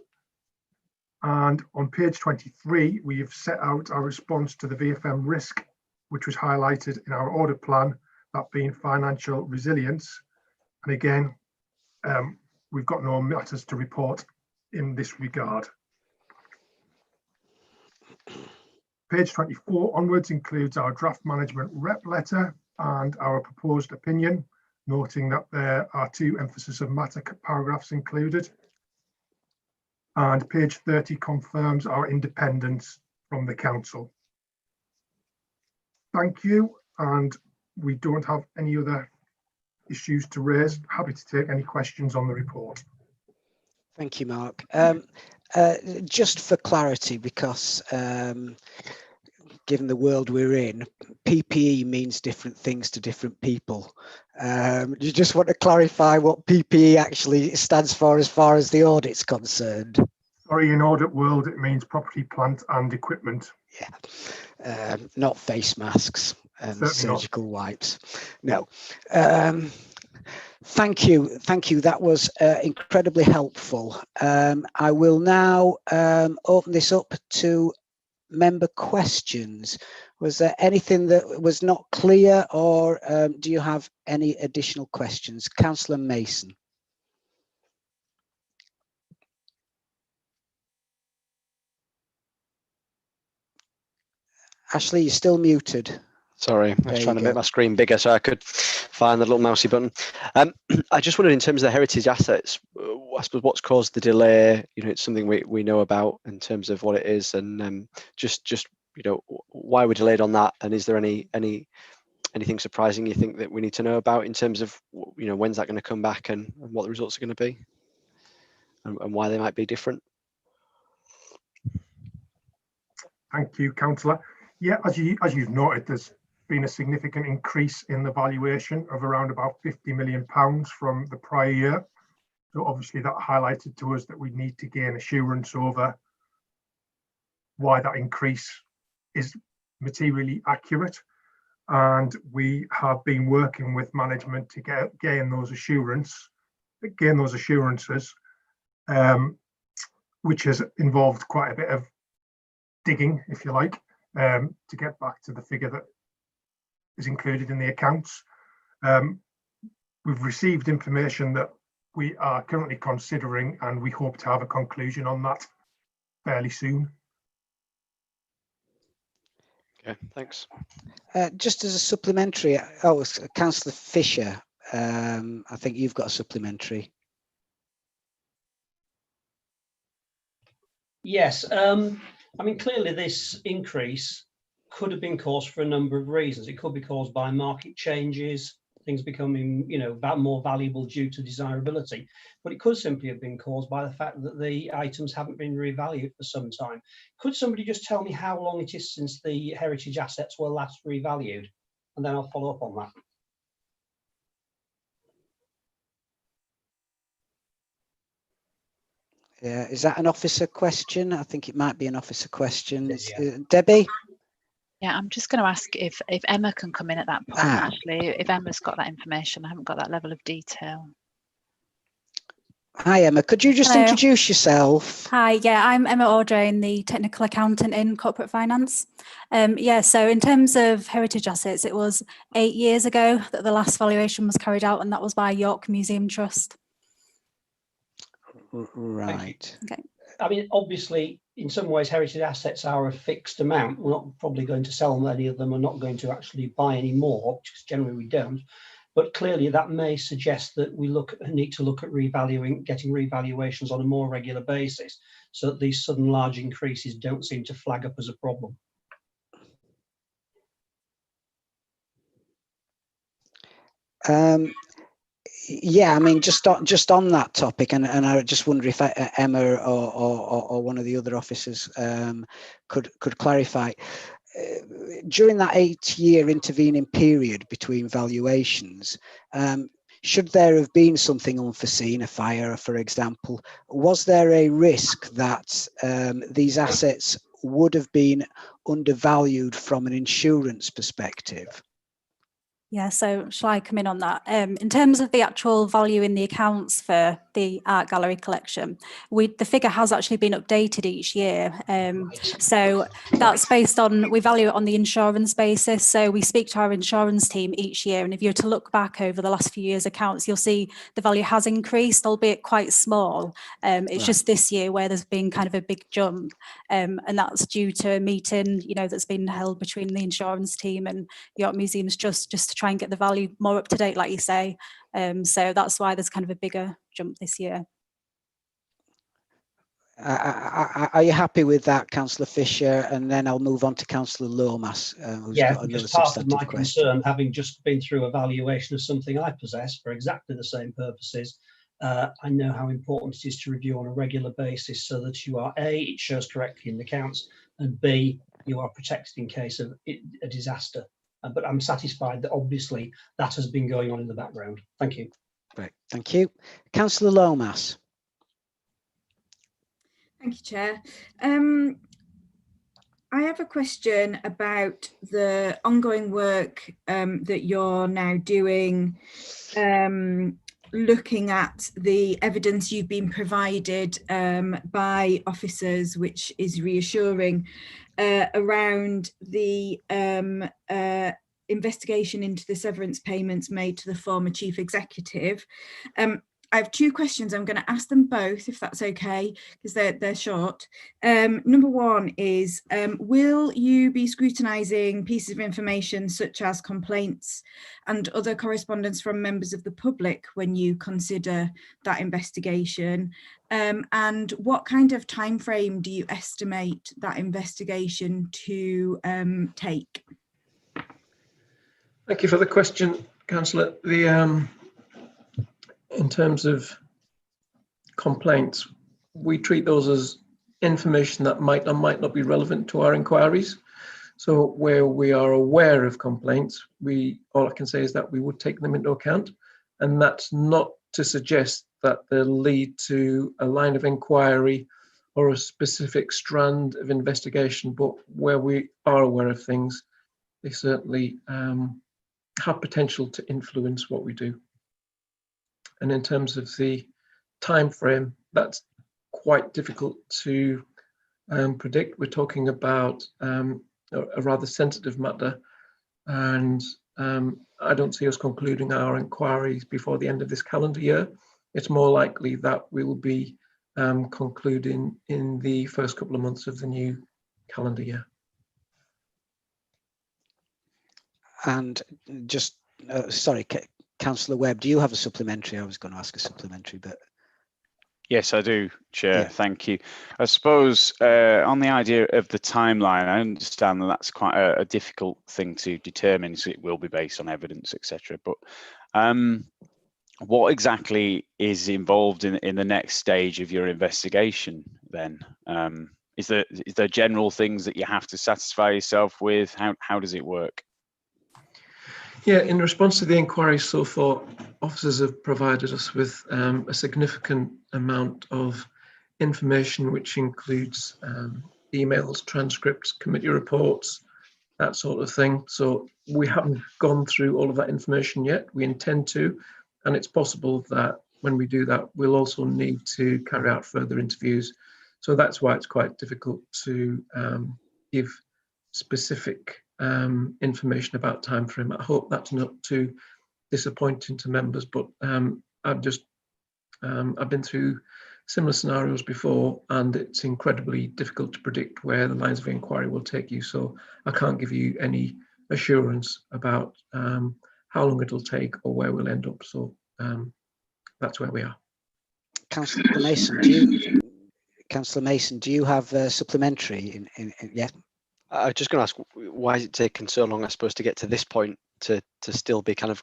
And on page 23, we have set out our response to the VFM risk, which was highlighted in our audit plan, that being financial resilience. And again, we've got no matters to report in this regard. Page 24 onwards includes our draft management rep letter and our proposed opinion, noting that there are 2 emphasis of matter paragraphs included. And page 30 confirms our independence from the council. Thank you, and we don't have any other issues to raise. Happy to take any questions on the report. Thank you, Mark. Just for clarity, because given the world we're in, PPE means different things to different people. You just want to clarify what PPE actually stands for as far as the audit's concerned? Sorry, in audit world, it means property, plant and equipment. Yeah, not face masks and Certainly surgical wipes. No. Thank you. That was incredibly helpful. I will now open this up to member questions. Was there anything that was not clear, or do you have any additional questions? Councillor Mason. Ashley, you're still muted. Sorry, I was trying to make my screen bigger so I could find the little mousey button. I just wondered, in terms of the heritage assets, I suppose what's caused the delay? You know, it's something we know about in terms of what it is, and just you know, why we're delayed on that, and is there anything surprising you think that we need to know about in terms of, you know, when's that going to come back and what the results are going to be, and why they might be different? Thank you, Councillor. Yeah, as you've noted, there's been a significant increase in the valuation of around about £50 million from the prior year. So obviously that highlighted to us that we need to gain assurance over why that increase is materially accurate. And we have been working with management to gain those assurances, which has involved quite a bit of digging, if you like, to get back to the figure that is included in the accounts. We've received information that we are currently considering, and we hope to have a conclusion on that fairly soon. Okay, thanks. Just as a supplementary, Councillor Fisher, I think you've got a supplementary. Yes, I mean, clearly this increase could have been caused for a number of reasons. It could be caused by market changes, things becoming, you know, more valuable due to desirability, but it could simply have been caused by the fact that the items haven't been revalued for some time. Could somebody just tell me how long it is since the heritage assets were last revalued? And then I'll follow up on that. Yeah, is that an officer question? I think it might be an officer question. Yeah. Debbie? Yeah, I'm just going to ask if Emma can come in at that point, actually, if Emma's got that information. I haven't got that level of detail. Hi, Emma. Could you just introduce yourself? Hi, yeah, I'm Emma Audrain, the technical accountant in corporate finance. Yeah, so in terms of heritage assets, it was 8 years ago that the last valuation was carried out, and that was by York Museum Trust. Right. Okay. I mean, obviously, in some ways, heritage assets are a fixed amount. We're not probably going to sell many of them. We're not going to actually buy any more, because generally we don't. But clearly, that may suggest that we need to look at getting revaluations on a more regular basis, so that these sudden large increases don't seem to flag up as a problem. Yeah, I mean, just on that topic, and I just wonder if Emma or one of the other officers could clarify. During that 8-year intervening period between valuations, should there have been something unforeseen, a fire, for example, was there a risk that these assets would have been undervalued from an insurance perspective? Yeah, so shall I come in on that? In terms of the actual value in the accounts for the art gallery collection, the figure has actually been updated each year. So that's based on, we value it on the insurance basis. So we speak to our insurance team each year, and if you're to look back over the last few years' accounts, you'll see the value has increased, albeit quite small. It's just this year where there's been kind of a big jump, and that's due to a meeting, you know, that's been held between the insurance team and York Museums just to try and get the value more up to date, like you say. So that's why there's kind of a bigger jump this year. Are you happy with that, Councillor Fisher? And then I'll move on to Councillor Lomas, who's got another substantive question. Concern, having just been through a valuation of something I possess for exactly the same purposes, I know how important it is to review on a regular basis, so that you are A, it shows correctly in the accounts, and B, you are protected in case of a disaster. But I'm satisfied that obviously that has been going on in the background. Thank you. Great, thank you. Councillor Lomas. Thank you, Chair. I have a question about the ongoing work that you're now doing, looking at the evidence you've been provided by officers, which is reassuring, around the investigation into the severance payments made to the former chief executive. I have two questions. I'm going to ask them both, if that's okay, because they're short. Number one is, will you be scrutinising pieces of information such as complaints and other correspondence from members of the public when you consider that investigation? And what kind of time frame do you estimate that investigation to take? Thank you for the question, Councillor. In terms of complaints, we treat those as information that might or might not be relevant to our inquiries. So where we are aware of complaints, all I can say is that we would take them into account, and that's not to suggest that they'll lead to a line of inquiry or a specific strand of investigation, but where we are aware of things, they certainly have potential to influence what we do. And in terms of the time frame, that's quite difficult to predict. We're talking about a rather sensitive matter, and I don't see us concluding our inquiries before the end of this calendar year. It's more likely that we will be concluding in the first couple of months of the new calendar year. And just, sorry, Councillor Webb, do you have a supplementary? I was going to ask a supplementary, but... Yes, I do, Chair. Yeah. Thank you. I suppose on the idea of the timeline, I understand that that's quite a difficult thing to determine, so it will be based on evidence, etc. But what exactly is involved in the next stage of your investigation then? Is there general things that you have to satisfy yourself with? How does it work? Yeah, in response to the inquiry so far, officers have provided us with a significant amount of information, which includes emails, transcripts, committee reports, that sort of thing. So we haven't gone through all of that information yet. We intend to, and it's possible that when we do that, we'll also need to carry out further interviews. So that's why it's quite difficult to give specific information about time frame. I hope that's not too disappointing to members, but I've been through similar scenarios before, and it's incredibly difficult to predict where the lines of inquiry will take you. So I can't give you any assurance about how long it'll take or where we'll end up. So that's where we are. Councillor Mason, do you have a supplementary? Yeah. I was just going to ask, why is it taking so long, I suppose, to get to this point to still be kind of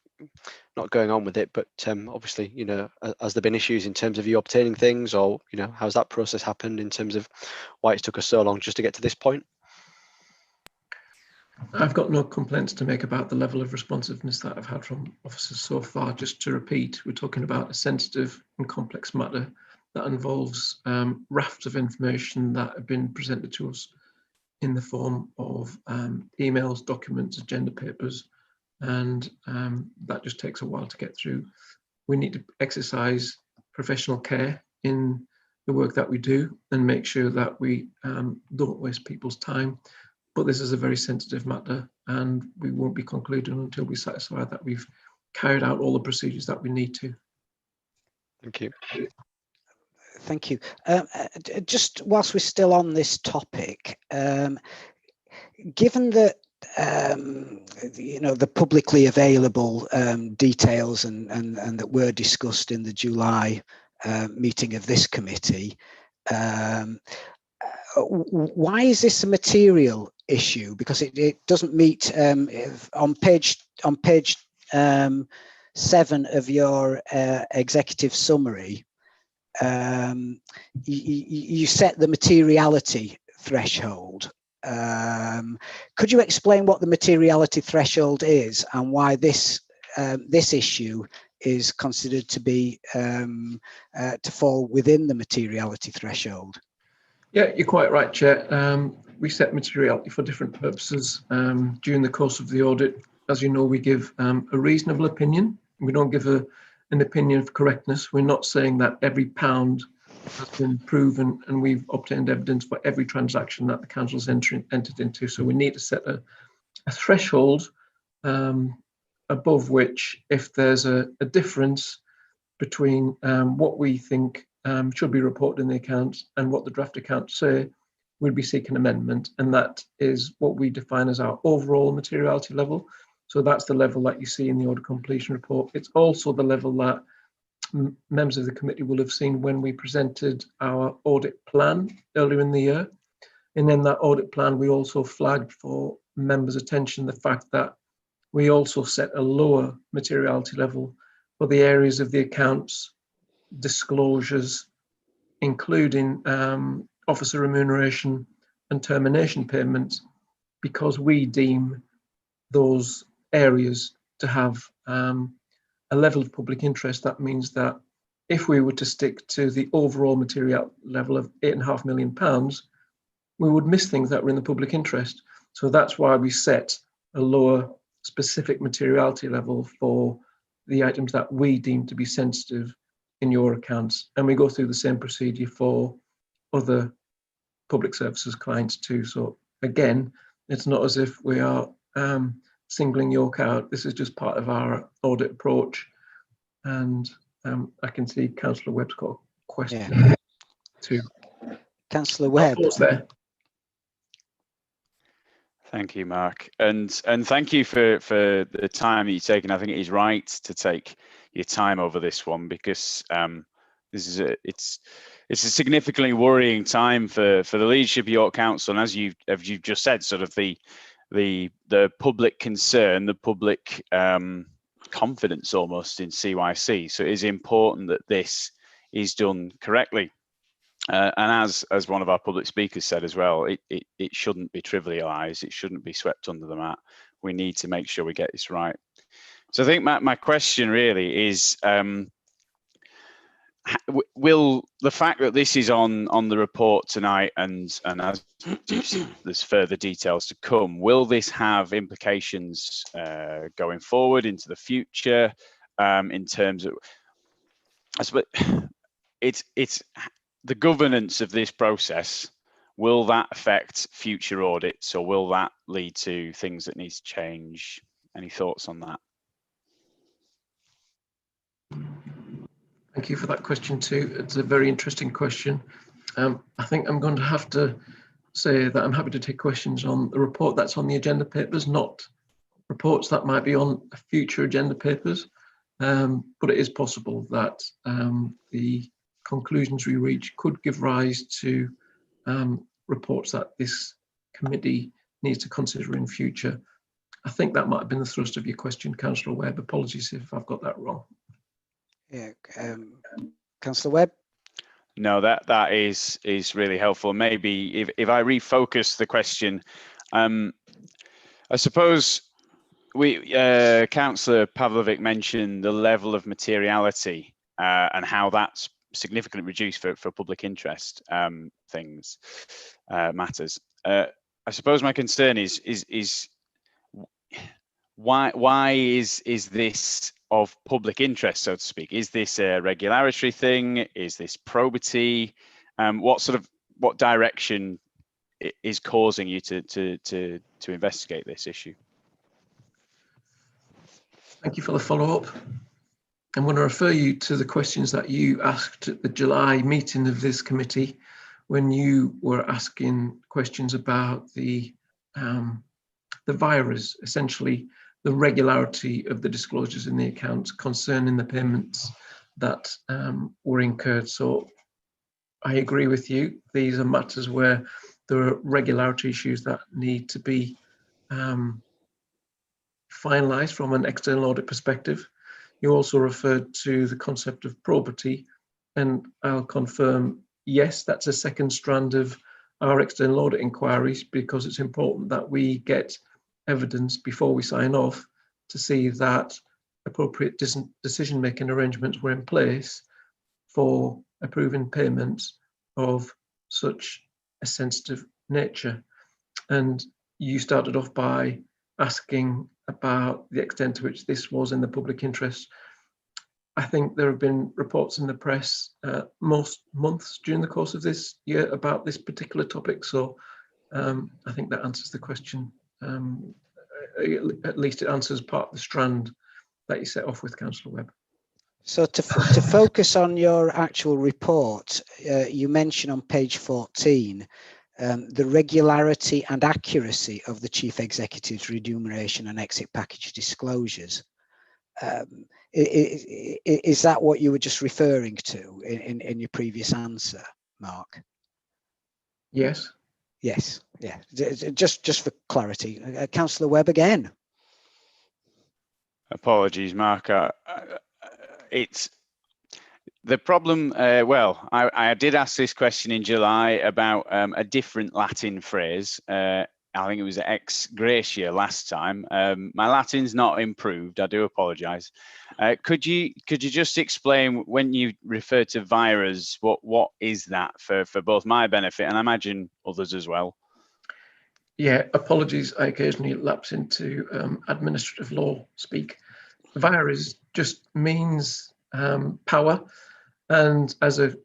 not going on with it? But obviously, you know, has there been issues in terms of you obtaining things, or, you know, how's that process happened in terms of why it's took us so long just to get to this point? I've got no complaints to make about the level of responsiveness that I've had from officers so far. Just to repeat, we're talking about a sensitive and complex matter that involves rafts of information that have been presented to us in the form of emails, documents, agenda papers, and that just takes a while to get through. We need to exercise professional care in the work that we do and make sure that we don't waste people's time. But this is a very sensitive matter, and we won't be concluding until we're satisfied that we've carried out all the procedures that we need to. Thank you. Thank you. Just whilst we're still on this topic, given that you know, the publicly available details and that were discussed in the July meeting of this committee, why is this a material issue? Because it doesn't meet on page 7 of your executive summary. You set the materiality threshold. Could you explain what the materiality threshold is and why this issue is considered to be to fall within the materiality threshold? Yeah, you're quite right, Chair. We set materiality for different purposes during the course of the audit. As you know, we give a reasonable opinion. We don't give an opinion of correctness. We're not saying that every pound has been proven and we've obtained evidence for every transaction that the council's entered into. So we need to set a threshold above which, if there's a difference between what we think should be reported in the accounts and what the draft accounts say, we'll be seeking amendment, and that is what we define as our overall materiality level. So that's the level that you see in the audit completion report. It's also the level that members of the committee will have seen when we presented our audit plan earlier in the year. And in that audit plan, we also flagged for members' attention the fact that we also set a lower materiality level for the areas of the accounts disclosures, including officer remuneration and termination payments, because we deem those areas to have a level of public interest. That means that if we were to stick to the overall material level of £8.5 million, we would miss things that were in the public interest. So that's why we set a lower specific materiality level for the items that we deem to be sensitive in your accounts. And we go through the same procedure for other public services clients too. So again, it's not as if we are singling York out. This is just part of our audit approach. And I can see Councillor Webb's got a question too. Councillor Webb. There. Thank you, Mark, and thank you for the time that you've taken. I think it is right to take your time over this one, because this is it's a significantly worrying time for the leadership of York Council, and as you've just said, sort of the public concern, the public confidence almost in CYC. So it is important that this is done correctly. And as one of our public speakers said as well, it shouldn't be trivialized. It shouldn't be swept under the mat. We need to make sure we get this right. So I think my question really is, will the fact that this is on the report tonight, and as you've seen, there's further details to come, will this have implications going forward into the future in terms of, I suppose, it's the governance of this process? Will that affect future audits, or will that lead to things that need to change? Any thoughts on that? Thank you for that question too. It's a very interesting question. I think I'm going to have to say that I'm happy to take questions on the report that's on the agenda papers, not reports that might be on future agenda papers. But it is possible that the conclusions we reach could give rise to reports that this committee needs to consider in future. I think that might have been the thrust of your question, Councillor Webb. Apologies if I've got that wrong. Yeah, Councillor Webb. No, that is really helpful. Maybe if I refocus the question, I suppose Councillor Pavlovic mentioned the level of materiality and how that's significantly reduced for public interest matters. I suppose my concern is why is this of public interest, so to speak? Is this a regulatory thing? Is this probity? What direction is causing you to investigate this issue? Thank you for the follow-up. I'm going to refer you to the questions that you asked at the July meeting of this committee, when you were asking questions about the virus, essentially the regularity of the disclosures in the accounts concerning the payments that were incurred. So I agree with you. These are matters where there are regularity issues that need to be finalised from an external audit perspective. You also referred to the concept of probity, and I'll confirm, yes, that's a second strand of our external audit inquiries, because it's important that we get evidence before we sign off to see that appropriate decision-making arrangements were in place for approving payments of such a sensitive nature. And you started off by asking about the extent to which this was in the public interest. I think there have been reports in the press most months during the course of this year about this particular topic. So I think that answers the question. At least it answers part of the strand that you set off with, Councillor Webb. So to focus on your actual report, you mention on page 14 the regularity and accuracy of the Chief Executive's remuneration and exit package disclosures. Is that what you were just referring to in your previous answer, Mark? Yes. Yes. Yeah. Just for clarity, Councillor Webb again. Apologies, Mark. It's the problem. Well, I did ask this question in July about a different Latin phrase. I think it was ex gratia last time. My Latin's not improved. I do apologise. Could you just explain, when you refer to virus, what is that for both my benefit and I imagine others as well? Yeah, apologies. I occasionally lapse into administrative law speak. Virus just means power, and as a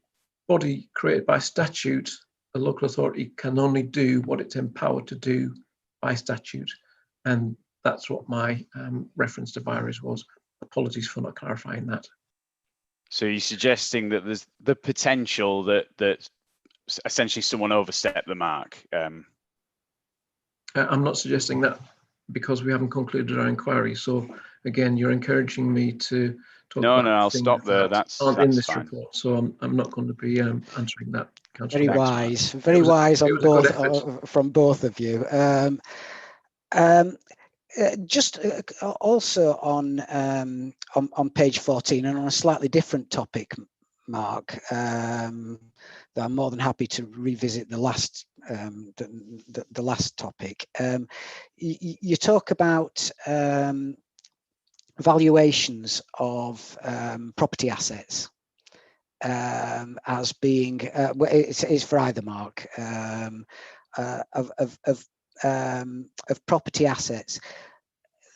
body created by statute, a local authority can only do what it's empowered to do by statute, and that's what my reference to virus was. Apologies for not clarifying that. So you're suggesting that there's the potential that essentially someone overstepped the mark? I'm not suggesting that, because we haven't concluded our inquiry. So again, you're encouraging me to talk about. No, I'll stop there. That's in this fine. report. So I'm not going to be answering that. Very wise, very wise on both from both of you. Just also on page 14, and on a slightly different topic, Mark, that I'm more than happy to revisit the last the last topic. You talk about valuations of property assets as being it's for either Mark of property assets.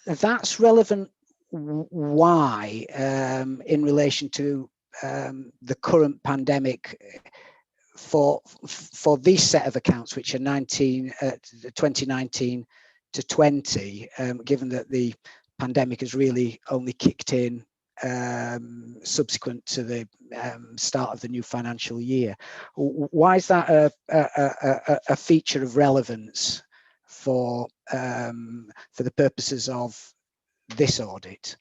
That's relevant. Why, in relation to the current pandemic, for this set of accounts, which are 2019 to 20, given that the pandemic has really only kicked in subsequent to the start of the new financial year. Why is that a feature of relevance for the purposes of this audit?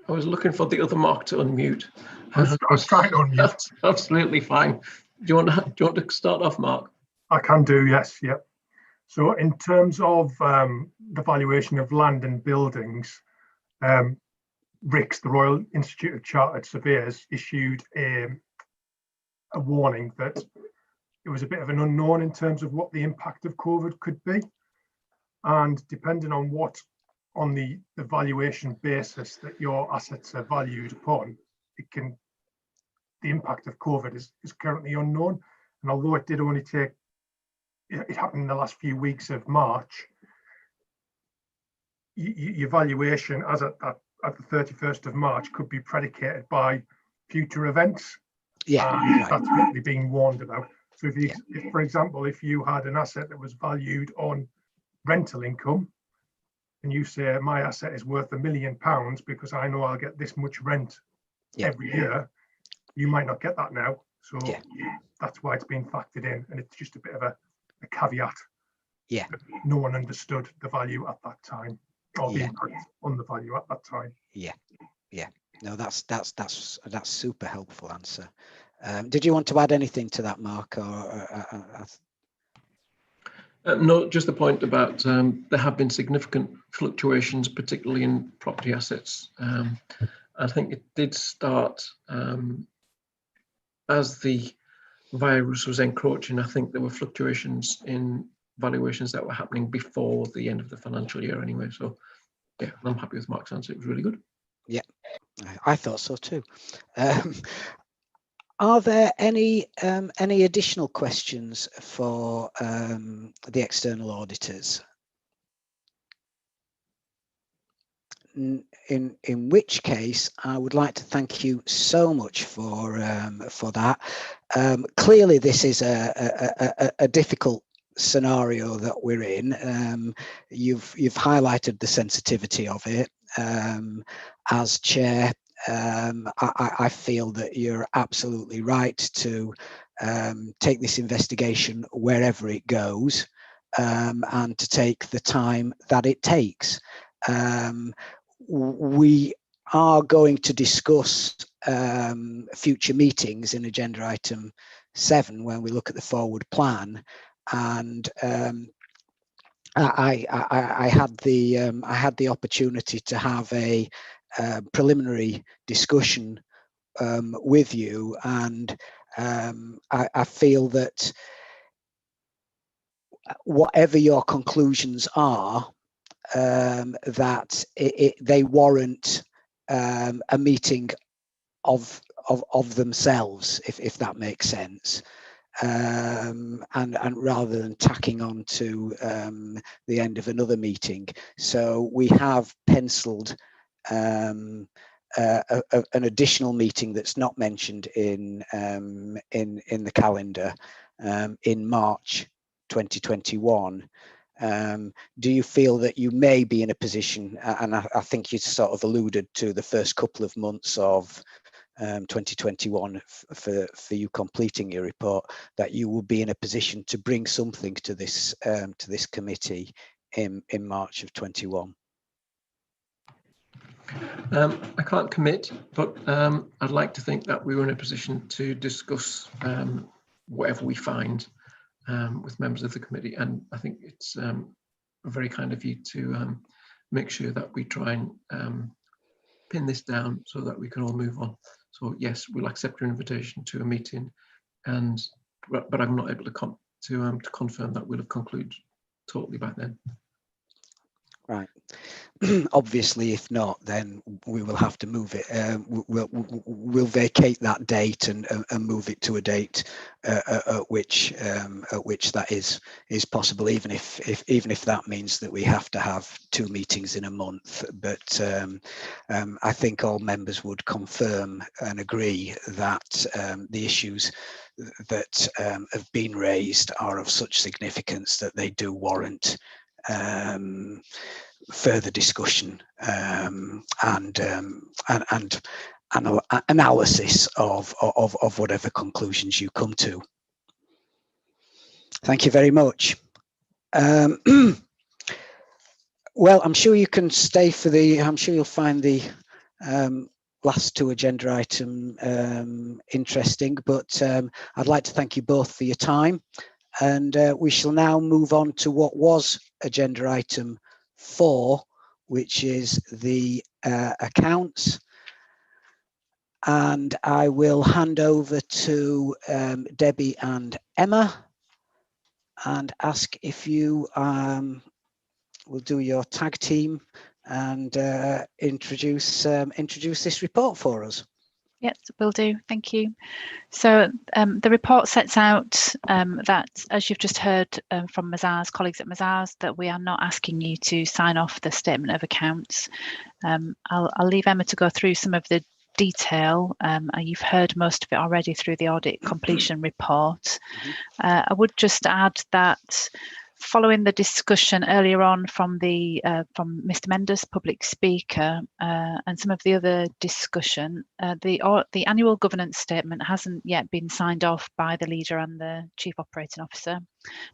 I was looking for the other Mark to unmute. I was trying to unmute. That's absolutely fine. Do you want to start off, Mark? I can do, yes. Yep. So in terms of the valuation of land and buildings, RICS, the Royal Institute of Chartered Surveyors, issued a warning that it was a bit of an unknown in terms of what the impact of COVID could be. And depending on the valuation basis that your assets are valued upon, the impact of COVID is currently unknown. And although it did only take, it happened in the last few weeks of March, your valuation as at the 31st of March could be predicated by future events. Yeah, right. That's what they're being warned about. So if, for example, if you had an asset that was valued on rental income, and you say my asset is worth £1 million because I know I'll get this much rent every year, you might not get that now. So that's why it's being factored in, and it's just a bit of a caveat. Yeah. No one understood the value at that time, or the impact on the value at that time. Yeah. Yeah. No, that's super helpful answer. Did you want to add anything to that, Mark? Or no, just the point about there have been significant fluctuations, particularly in property assets. I think it did start as the virus was encroaching. I think there were fluctuations in valuations that were happening before the end of the financial year anyway. So yeah, I'm happy with Mark's answer. It was really good. Yeah, I thought so too. Are there any additional questions for the external auditors? In which case, I would like to thank you so much for that. Clearly, this is a difficult scenario that we're in. You've highlighted the sensitivity of it. As chair, I feel that you're absolutely right to take this investigation wherever it goes, and to take the time that it takes. We are going to discuss future meetings in agenda item 7 when we look at the forward plan, and I had the opportunity to have a preliminary discussion with you, and I feel that whatever your conclusions are, that they warrant a meeting of themselves, if that makes sense, and rather than tacking on to the end of another meeting. So we have penciled an additional meeting that's not mentioned in the calendar in March 2021. Do you feel that you may be in a position, and I think you sort of alluded to the first couple of months of 2021 for you completing your report, that you will be in a position to bring something to this committee in March of 21? I can't commit, but I'd like to think that we were in a position to discuss whatever we find with members of the committee, and I think it's very kind of you to make sure that we try and pin this down so that we can all move on. So yes, we'll accept your invitation to a meeting, but I'm not able to confirm that we'll have concluded totally by then. Right. Obviously, if not, then we will have to move it. We'll vacate that date and move it to a date at which that is possible, even if that means that we have to have 2 meetings in a month. But I think all members would confirm and agree that the issues that have been raised are of such significance that they do warrant further discussion and analysis of whatever conclusions you come to. Thank you very much. Well, I'm sure you can stay for I'm sure you'll find the last 2 agenda item interesting, but I'd like to thank you both for your time, and we shall now move on to what was agenda item 4, which is the accounts, and I will hand over to Debbie and Emma and ask if you will do your tag team and introduce this report for us. Yes, will do. Thank you. So the report sets out that, as you've just heard from Mazars, colleagues at Mazars, that we are not asking you to sign off the statement of accounts. I'll leave Emma to go through some of the detail. You've heard most of it already through the audit completion report. I would just add that following the discussion earlier on from Mr. Mendes, public speaker, and some of the other discussion, the annual governance statement hasn't yet been signed off by the leader and the chief operating officer,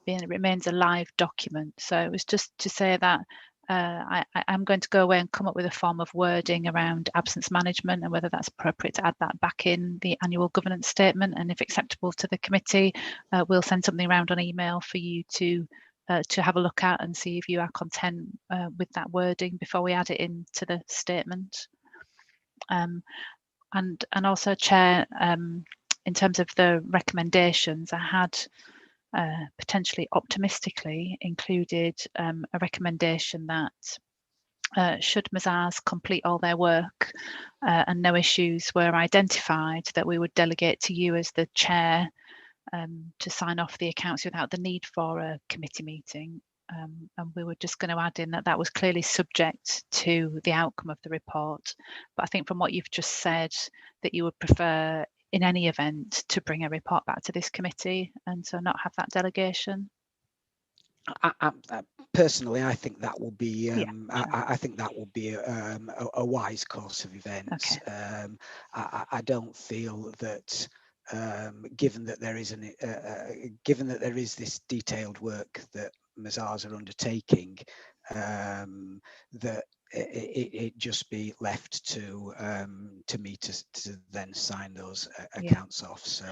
being it remains a live document. So it was just to say that I'm going to go away and come up with a form of wording around absence management and whether that's appropriate to add that back in the annual governance statement. And if acceptable to the committee, we'll send something around on email for you to have a look at and see if you are content with that wording before we add it into the statement. And also, Chair, in terms of the recommendations, I had potentially optimistically included a recommendation that should Mazars complete all their work and no issues were identified, that we would delegate to you as the chair to sign off the accounts without the need for a committee meeting. And we were just going to add in that that was clearly subject to the outcome of the report. But I think from what you've just said, that you would prefer in any event to bring a report back to this committee and so not have that delegation. Personally, I think that will be. Yeah, I think that will be a wise course of events. Okay. I don't feel that, given that there is given that there is this detailed work that Mazars are undertaking, that it just be left to me to then sign those accounts off. So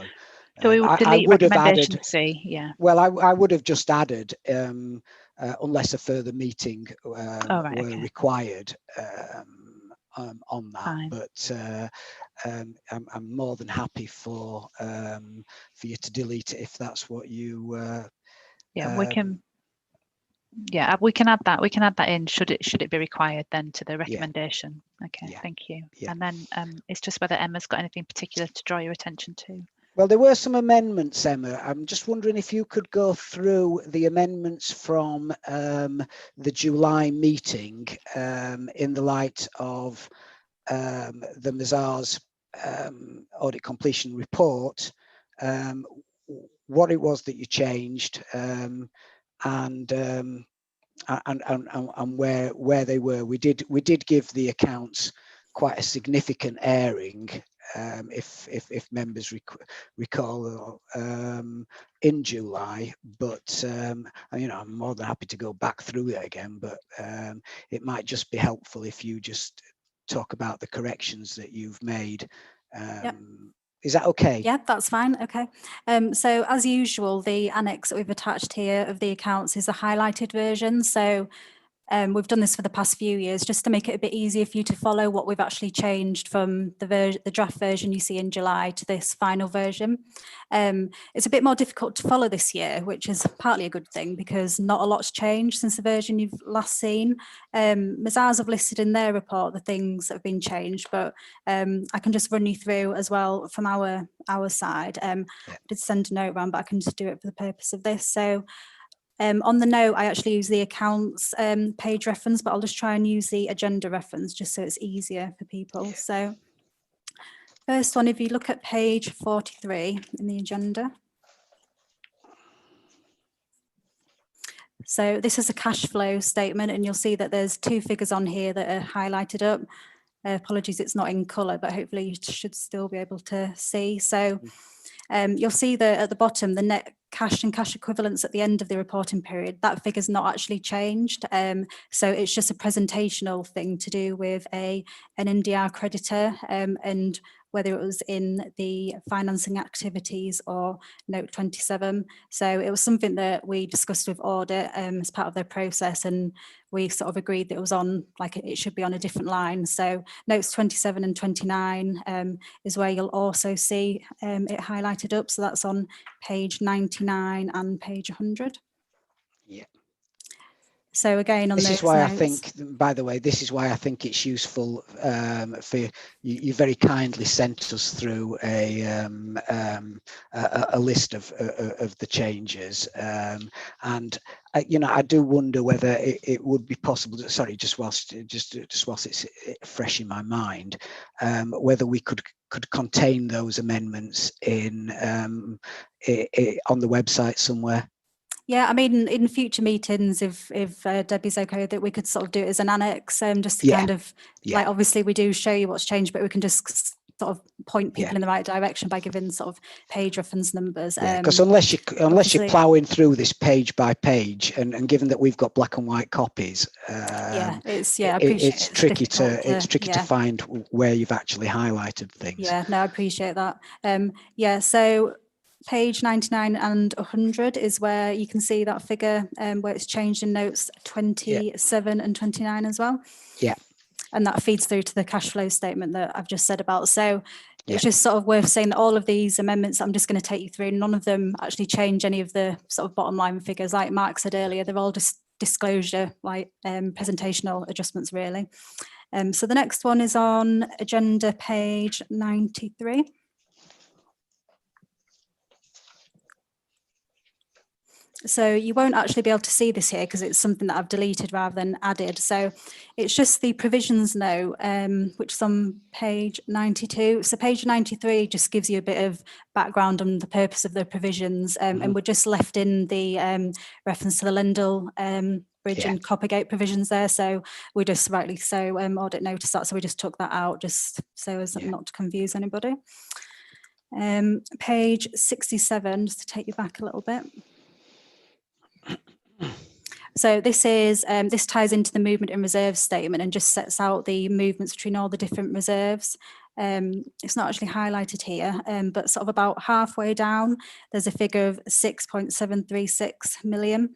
we would delete I would have recommendation added. C. Yeah. Well, I would have just added, unless a further meeting Right, were okay. required on that. Fine. But I'm more than happy for you to delete it if that's what you. Yeah, we can. Yeah, we can add that. We can add that in. Should it be required then to the recommendation? Okay, thank you. And then it's just whether Emma's got anything particular to draw your attention to. Well, there were some amendments, Emma. I'm just wondering if you could go through the amendments from the July meeting in the light of the Mazars audit completion report, what it was that you changed, and where they were. We did give the accounts quite a significant airing. If members recall, in July, but I'm more than happy to go back through it again, but it might just be helpful if you just talk about the corrections that you've made. Is that okay? Yeah, that's fine. Okay. So as usual, the annex that we've attached here of the accounts is a highlighted version. So we've done this for the past few years just to make it a bit easier for you to follow what we've actually changed from the draft version you see in July to this final version. It's a bit more difficult to follow this year, which is partly a good thing because not a lot's changed since the version you've last seen. Mazars have listed in their report the things that have been changed, but I can just run you through as well from our side. I did send a note around, but I can just do it for the purpose of this. So on the note, I actually use the accounts page reference, but I'll just try and use the agenda reference just so it's easier for people. So first one, if you look at page 43 in the agenda. So this is a cash flow statement, and you'll see that there's two figures on here that are highlighted up. Apologies, it's not in colour, but hopefully you should still be able to see. So you'll see that at the bottom, the net cash and cash equivalents at the end of the reporting period, that figure's not actually changed. So it's just a presentational thing to do with an NDR creditor and whether it was in the financing activities or note 27. So it was something that we discussed with Audit as part of their process, and we sort of agreed that it was on, like it should be on a different line. So notes 27 and 29 is where you'll also see it highlighted up. So that's on page 99 and page 100. Yeah. So again, on this those is why notes, I think, by the way, this is why I think it's useful for you very kindly sent us through a list of the changes, and I do wonder whether it would be possible. Sorry, just whilst it's fresh in my mind, whether we could contain those amendments in on the website somewhere. Yeah, I mean, in future meetings, if Debbie's okay, that we could sort of do it as an annex, just to kind of, like, obviously we do show you what's changed, but we can just sort of point people in the right direction by giving sort of page reference numbers. Because unless you're ploughing through this page by page, and given that we've got black and white copies, it's tricky to find where you've actually highlighted things. Yeah, no, I appreciate that. So page 99 and 100 is where you can see that figure where it's changed in notes 27 and 29 as well. Yeah. And that feeds through to the cash flow statement that I've just said about. So it's just sort of worth saying that all of these amendments I'm just going to take you through, none of them actually change any of the sort of bottom line figures. Like Mark said earlier, they're all just disclosure, like presentational adjustments really. So the next one is on agenda page 93. So you won't actually be able to see this here because it's something that I've deleted rather than added. So it's just the provisions note, which is on page 92. So page 93 just gives you a bit of background on the purpose of the provisions, and we're just left in the reference to the Lendal Bridge and Coppergate provisions there. So we just rightly so audit noticed that, so we just took that out just so as not to confuse anybody. Page 67, just to take you back a little bit. So this is this ties into the movement in reserves statement and just sets out the movements between all the different reserves. It's not actually highlighted here, but sort of about halfway down, there's a figure of 6.736 million.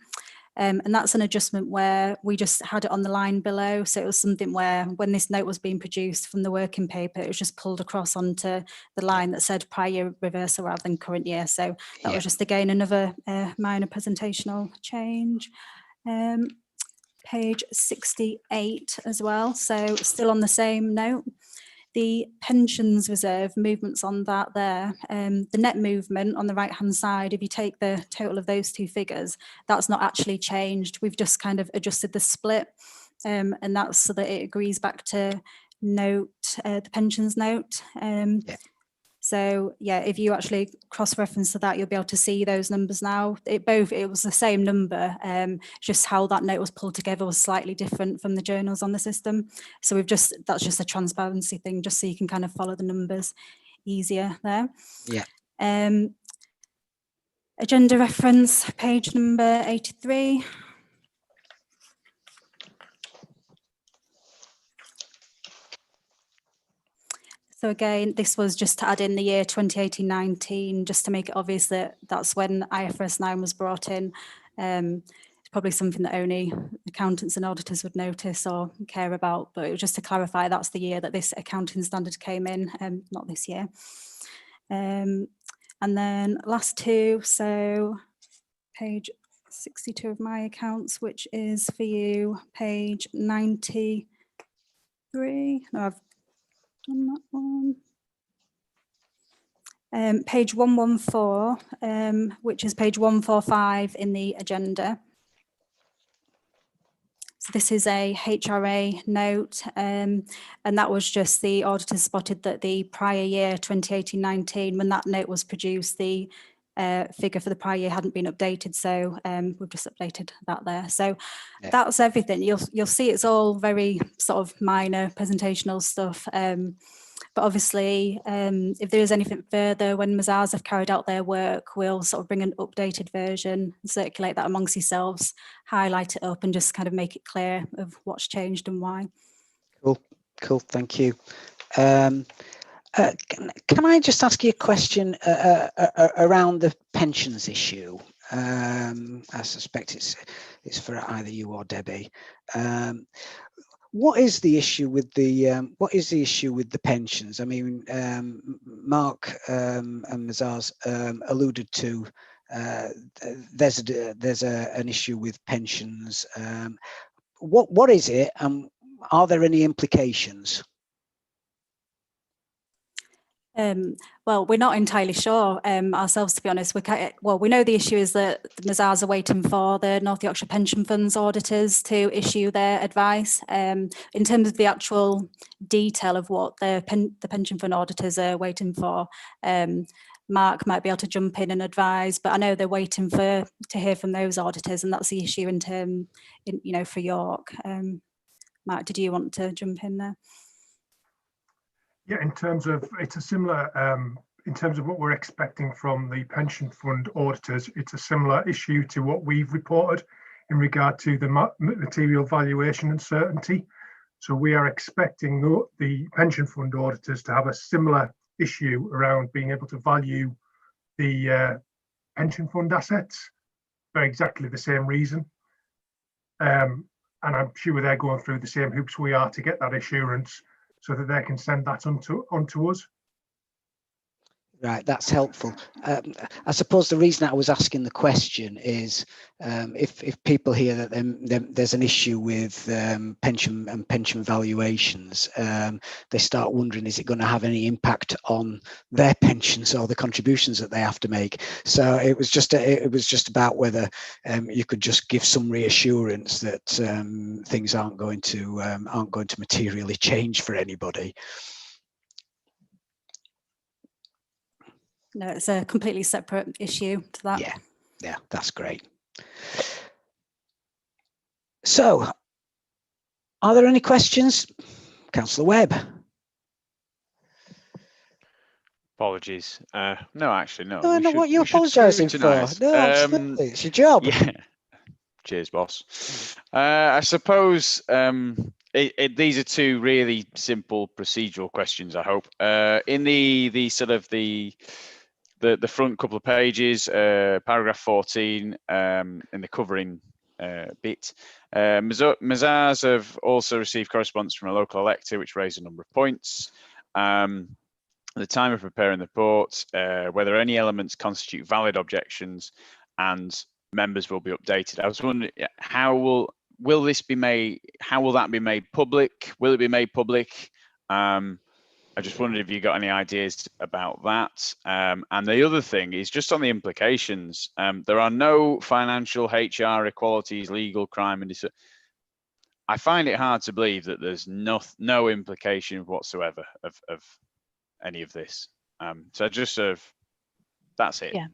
And that's an adjustment where we just had it on the line below. So it was something where when this note was being produced from the working paper, it was just pulled across onto the line that said prior year reversal rather than current year. So that was just, again, another minor presentational change. Page 68 as well. So still on the same note, the pensions reserve movements on that there, the net movement on the right hand side, if you take the total of those two figures, that's not actually changed. We've just kind of adjusted the split, and that's so that it agrees back to note, the pensions note. So yeah, if you actually cross-reference to that, you'll be able to see those numbers now. It was the same number, just how that note was pulled together was slightly different from the journals on the system. So that's just a transparency thing, just so you can kind of follow the numbers easier there. Agenda reference, page number 83. So again, this was just to add in the year 2018-19, just to make it obvious that that's when IFRS 9 was brought in. It's probably something that only accountants and auditors would notice or care about, but it was just to clarify that's the year that this accounting standard came in, not this year. And then last two, so page 62 of my accounts, which is for you, page 93. No, I've on that one. Page 114, which is page 145 in the agenda. So this is a HRA note, and that was just the auditors spotted that the prior year 2018-19, when that note was produced, the figure for the prior year hadn't been updated, so we've just updated that there. So that's everything. You'll see it's all very sort of minor presentational stuff, but obviously if there is anything further, when Mazars have carried out their work, we'll sort of bring an updated version, circulate that amongst yourselves, highlight it up and just kind of make it clear of what's changed and why. Cool, thank you. Can I just ask you a question around the pensions issue? I suspect it's for either you or Debbie. What is the issue with the pensions? I mean, Mark and Mazars alluded to there's an issue with pensions. What is it, and are there any implications? Well, we're not entirely sure ourselves, to be honest. We know the issue is that the Mazars are waiting for the North Yorkshire Pension Fund's auditors to issue their advice. In terms of the actual detail of what the pension fund auditors are waiting for, Mark might be able to jump in and advise, but I know they're waiting to hear from those auditors, and that's the issue for York. Mark, did you want to jump in there? Yeah, in terms of it's a similar in terms of what we're expecting from the pension fund auditors, it's a similar issue to what we've reported in regard to the material valuation uncertainty. So we are expecting the pension fund auditors to have a similar issue around being able to value the pension fund assets for exactly the same reason. And I'm sure they're going through the same hoops we are to get that assurance, so that they can send that onto us. Right, that's helpful. I suppose the reason I was asking the question is if people hear that there's an issue with pension and pension valuations, they start wondering, is it going to have any impact on their pensions or the contributions that they have to make? So it was just about whether you could just give some reassurance that things aren't going to materially change for anybody. No, it's a completely separate issue to that. Yeah, that's great. So, are there any questions? Councillor Webb. Apologies. No, actually, no. No, what are you apologising for? No, absolutely, it's your job. Yeah. Cheers, boss. I suppose these are two really simple procedural questions, I hope. In the sort of the front couple of pages, paragraph 14, in the covering bit, Mazars have also received correspondence from a local elector which raised a number of points. At the time of preparing the report, whether any elements constitute valid objections, and members will be updated. I was wondering, how will this be made? How will that be made public? Will it be made public? I just wondered if you got any ideas about that. And the other thing is just on the implications. There are no financial, HR, equalities, legal, crime, and I find it hard to believe that there's no implication whatsoever of any of this. So just sort of, that's it. Yeah,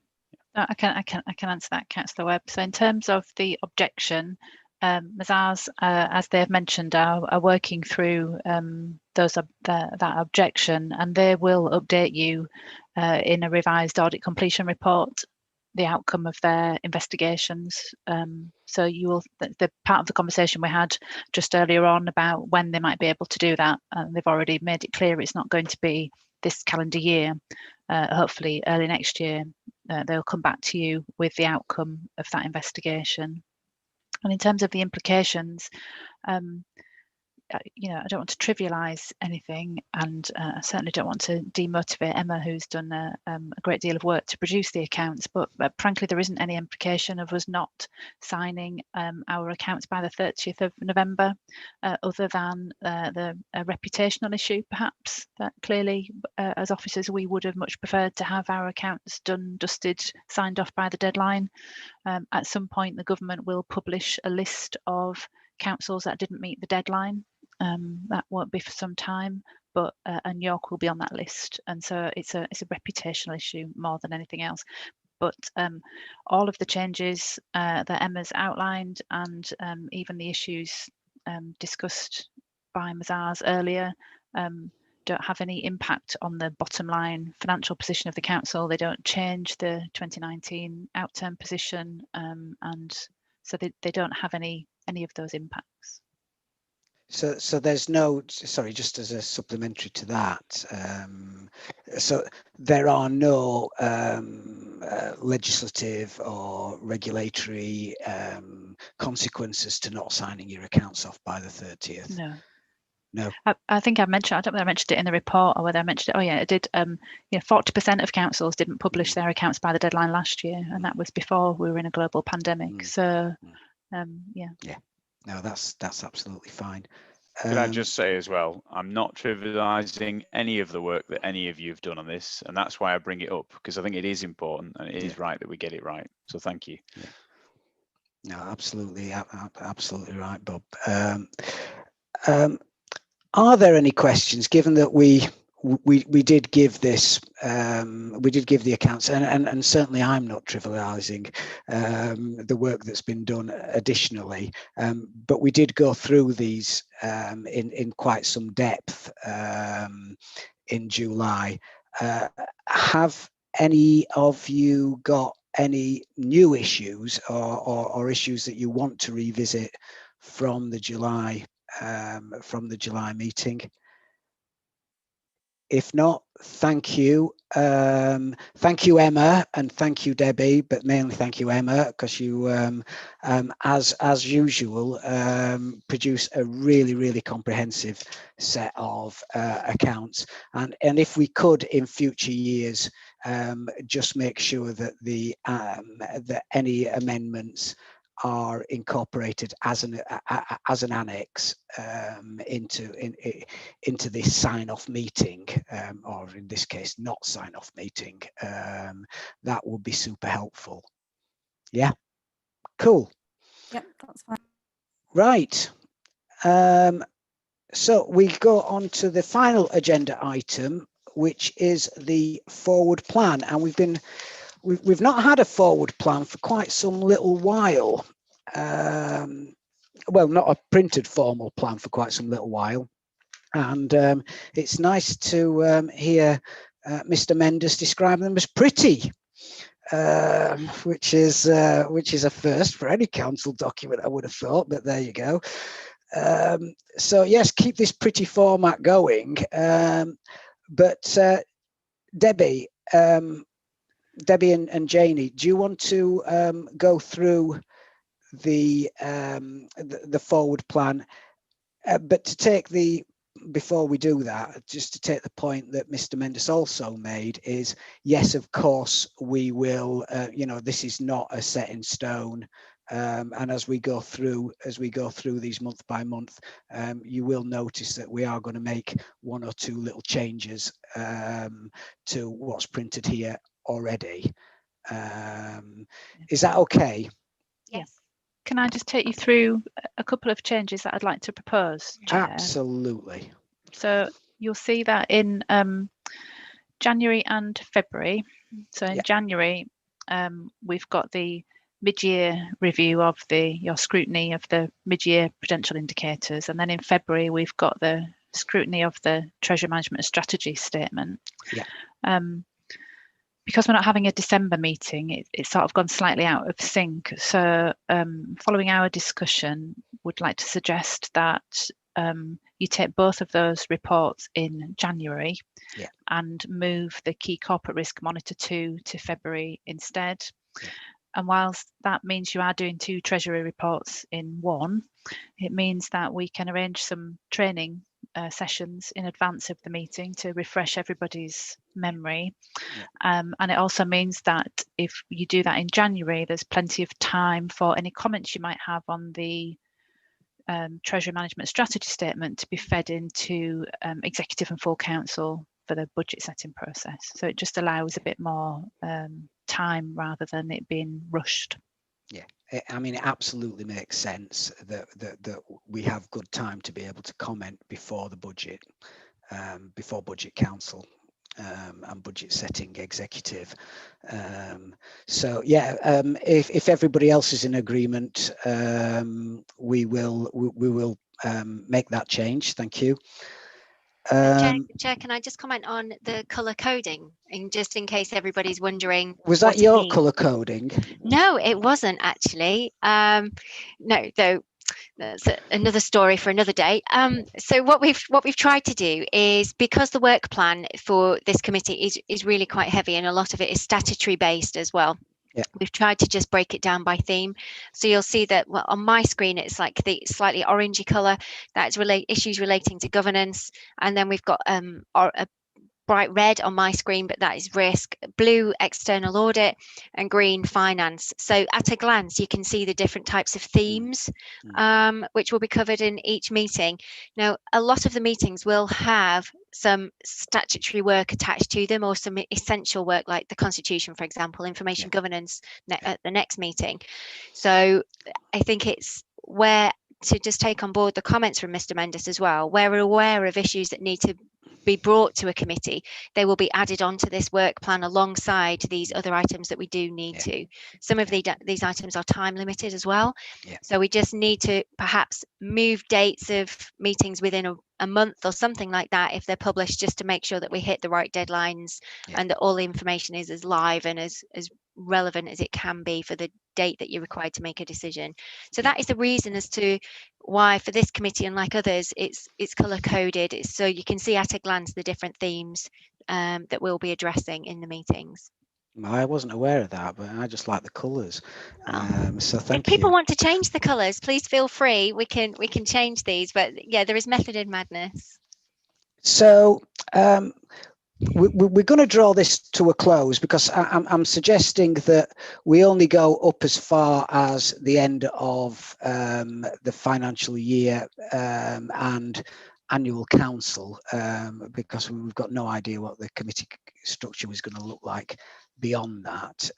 I can answer that, Councillor Webb. So in terms of the objection, Mazars, as they have mentioned, are working through that objection, and they will update you in a revised audit completion report the outcome of their investigations. So you will, the part of the conversation we had just earlier on about when they might be able to do that, they've already made it clear it's not going to be this calendar year. Hopefully early next year they'll come back to you with the outcome of that investigation. And in terms of the implications, you know, I don't want to trivialise anything, and I certainly don't want to demotivate Emma, who's done a great deal of work to produce the accounts. But frankly, there isn't any implication of us not signing our accounts by the 30th of November, other than the reputational issue, perhaps. That clearly, as officers, we would have much preferred to have our accounts done, dusted, signed off by the deadline. At some point, the government will publish a list of councils that didn't meet the deadline. That won't be for some time, but and York will be on that list, and so it's a reputational issue more than anything else. But all of the changes that Emma's outlined, and even the issues discussed by Mazars earlier, don't have any impact on the bottom line financial position of the council. They don't change the 2019 outturn position, and so they don't have any of those impacts. So there's no, sorry, just as a supplementary to that, so there are no legislative or regulatory consequences to not signing your accounts off by the 30th? No. I think I mentioned, I don't know whether I mentioned it in the report or whether I mentioned it. Oh yeah, it did. You know, 40% of councils didn't publish their accounts by the deadline last year, and that was before we were in a global pandemic. So yeah. No, that's absolutely fine. Can I just say as well, I'm not trivialising any of the work that any of you have done on this, and that's why I bring it up, because I think it is important and it is right that we get it right. So thank you. No, absolutely, absolutely right, Bob. Are there any questions, given that we did give this, we did give the accounts, and certainly I'm not trivialising the work that's been done additionally, but we did go through these in quite some depth in July. Have any of you got any new issues or issues that you want to revisit from the July meeting? If not, thank you. Thank you, Emma, and thank you, Debbie, but mainly thank you, Emma, because you, as usual, produce a really comprehensive set of accounts. And if we could, in future years, just make sure that that any amendments are incorporated as an annex into this sign-off meeting, or in this case, not sign-off meeting. That would be super helpful. Yeah, cool. Yep, that's fine. Right. So we go on to the final agenda item, which is the forward plan, and we've not had a forward plan for quite some little while. Well, not a printed formal plan for quite some little while, and it's nice to hear Mr. Mendes describe them as pretty, which is a first for any council document, I would have thought, but there you go. So yes, keep this pretty format going, but Debbie and Janie, do you want to go through the forward plan, but to take before we do that, just to take the point that Mr. Mendes also made is, yes, of course we will, this is not a set in stone, and as we go through these month by month, you will notice that we are going to make one or two little changes to what's printed here already. Is that okay? Yes. Can I just take you through a couple of changes that I'd like to propose, Chair? Absolutely. So you'll see that in January and February. So in January, we've got the mid-year review of your scrutiny of the mid-year prudential indicators, and then in February we've got the scrutiny of the Treasury Management Strategy statement. Yeah. Because we're not having a December meeting, it's sort of gone slightly out of sync. So following our discussion, would like to suggest that you take both of those reports in January and move the Key Corporate Risk Monitor 2 to February instead. Yeah. And whilst that means you are doing 2 Treasury reports in one, it means that we can arrange some training sessions in advance of the meeting to refresh everybody's memory. And it also means that if you do that in January, there's plenty of time for any comments you might have on the Treasury Management Strategy statement to be fed into Executive and Full Council for the budget setting process. So it just allows a bit more time rather than it being rushed. Yeah, I mean, it absolutely makes sense that we have good time to be able to comment before the budget, before Budget Council and budget setting executive. So yeah, if everybody else is in agreement, we will make that change. Thank you. Chair, can I just comment on the colour coding, and just in case everybody's wondering? Was that your colour coding? No, it wasn't actually. No, though that's another story for another day. So what we've tried to do is, because the work plan for this committee is really quite heavy, and a lot of it is statutory based as well. Yeah. We've tried to just break it down by theme. So you'll see that on my screen, it's like the slightly orangey colour. That's issues relating to governance. And then we've got a bright red on my screen, but that is risk, blue external audit, and green finance. So at a glance, you can see the different types of themes which will be covered in each meeting. Now, a lot of the meetings will have some statutory work attached to them, or some essential work like the Constitution, for example, information governance at the next meeting. So I think it's where to just take on board the comments from Mr. Mendes as well. Where we're aware of issues that need to be brought to a committee, they will be added onto this work plan alongside these other items that we do need to. Some of these items are time limited as well. So we just need to perhaps move dates of meetings within a month or something like that if they're published, just to make sure that we hit the right deadlines and that all the information is as live and as relevant as it can be for the date that you're required to make a decision. So that is the reason as to why for this committee, unlike others, it's colour coded. It's so you can see at a glance the different themes that we'll be addressing in the meetings. I wasn't aware of that, but I just like the colours. So thank you. If people want to change the colours, please feel free. We can change these, but yeah, there is method in madness. So we're going to draw this to a close, because I'm suggesting that we only go up as far as the end of the financial year and annual council, because we've got no idea what the committee structure is going to look like beyond that.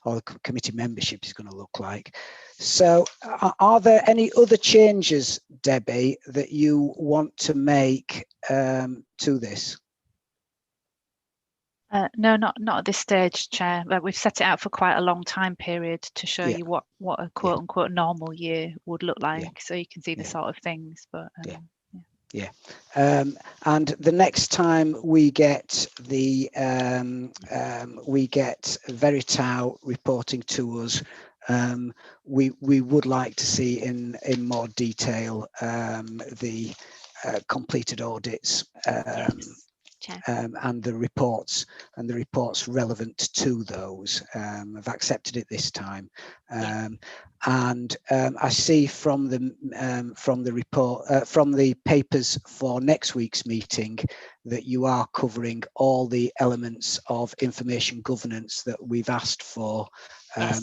Or the committee membership is going to look like. So are there any other changes, Debbie, that you want to make to this? No, not at this stage, Chair. We've set it out for quite a long time period to show you what a quote unquote normal year would look like, so you can see the sort of things. But and the next time we get the Veritao reporting to us, we would like to see in more detail the completed audits and the reports relevant to those. I've accepted it this time, and I see from the report from the papers for next week's meeting that you are covering all the elements of information governance that we've asked for,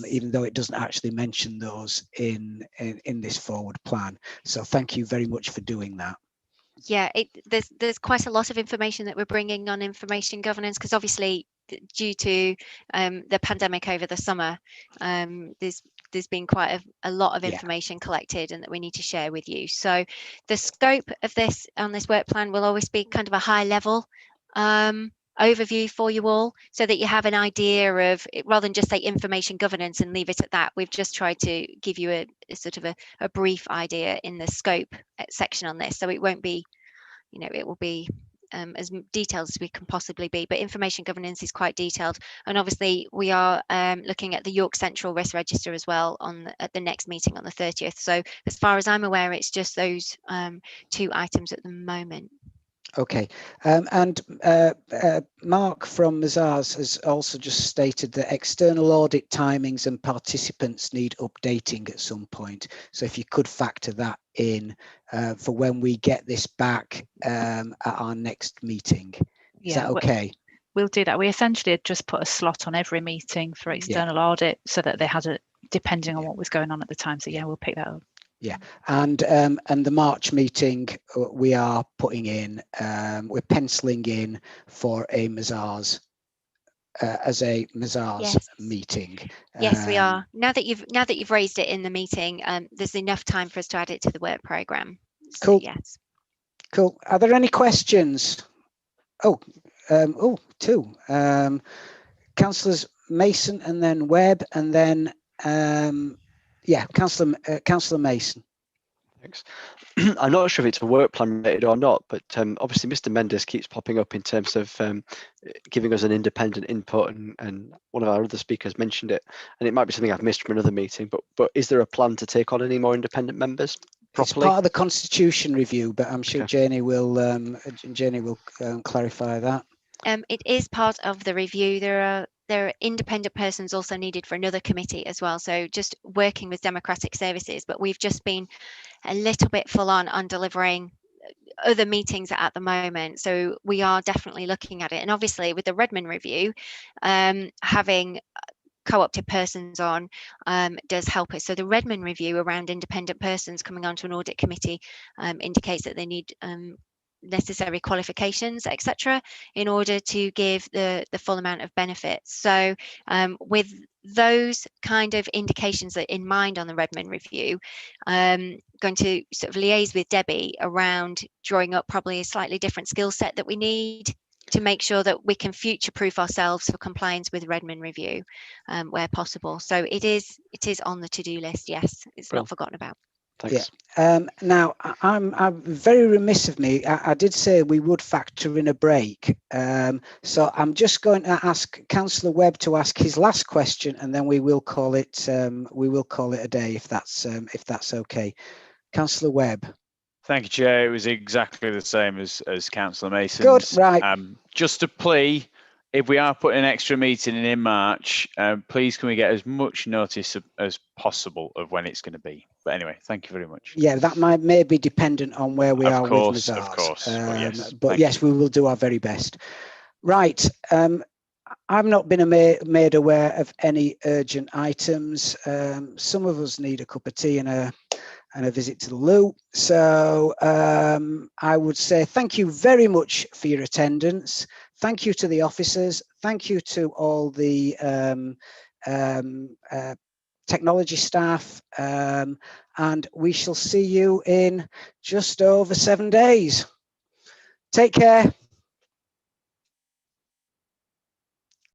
even though it doesn't actually mention those in this forward plan. So thank you very much for doing that. Yeah, there's quite a lot of information that we're bringing on information governance, because obviously due to the pandemic over the summer, there's been quite a lot of information collected and that we need to share with you. So the scope of this on this work plan will always be kind of a high level overview for you all, so that you have an idea of it, rather than just say information governance and leave it at that. We've just tried to give you a sort of a brief idea in the scope section on this, so it won't be, it will be as detailed as we can possibly be, but information governance is quite detailed. And obviously we are looking at the York Central Risk Register as well at the next meeting on the 30th. So as far as I'm aware, it's just those 2 items at the moment. Okay, and Mark from Mazars has also just stated that external audit timings and participants need updating at some point. So if you could factor that in for when we get this back at our next meeting. Is that okay? We'll do that. We essentially had just put a slot on every meeting for external audit, so that they had it depending on what was going on at the time. So we'll pick that up. Yeah, and the March meeting we are putting in, we're penciling in for a Mazars meeting. Yes, we are. Now that you've raised it in the meeting, there's enough time for us to add it to the work programme. So, cool. Yes. Cool. Are there any questions? Two. Councillors Mason and then Webb, and then Councillor Mason. Thanks. I'm not sure if it's a work plan related or not, but obviously Mr. Mendes keeps popping up in terms of giving us an independent input, and one of our other speakers mentioned it, and it might be something I've missed from another meeting, but is there a plan to take on any more independent members properly? It's part of the constitution review, but I'm sure Janie will clarify that. It is part of the review. There are independent persons also needed for another committee as well. So just working with democratic services, but we've just been a little bit full on delivering other meetings at the moment. So we are definitely looking at it. And obviously with the Redmond review, having co-opted persons on does help us. So the Redmond review around independent persons coming onto an audit committee indicates that they need necessary qualifications, etc., in order to give the full amount of benefits. So with those kind of indications that in mind on the Redmond review, going to sort of liaise with Debbie around drawing up probably a slightly different skill set that we need to make sure that we can future-proof ourselves for compliance with Redmond review where possible. So it is on the to-do list. Yes, it's not forgotten about. Thanks. Yeah. Now, I'm very remiss of me. I did say we would factor in a break. So I'm just going to ask Councillor Webb to ask his last question, and then we will call it a day if that's okay. Councillor Webb. Thank you, Chair. It was exactly the same as Councillor Mason's. Good, right. Just a plea, if we are putting an extra meeting in March, please can we get as much notice as possible of when it's going to be? But anyway, thank you very much. Yeah, that may be dependent on where we are with Mazars. Of course, but yes, we will do our very best. Right. I've not been made aware of any urgent items. Some of us need a cup of tea and a visit to the loo. So I would say thank you very much for your attendance. Thank you to the officers. Thank you to all the technology staff. And we shall see you in just over 7 days. Take care.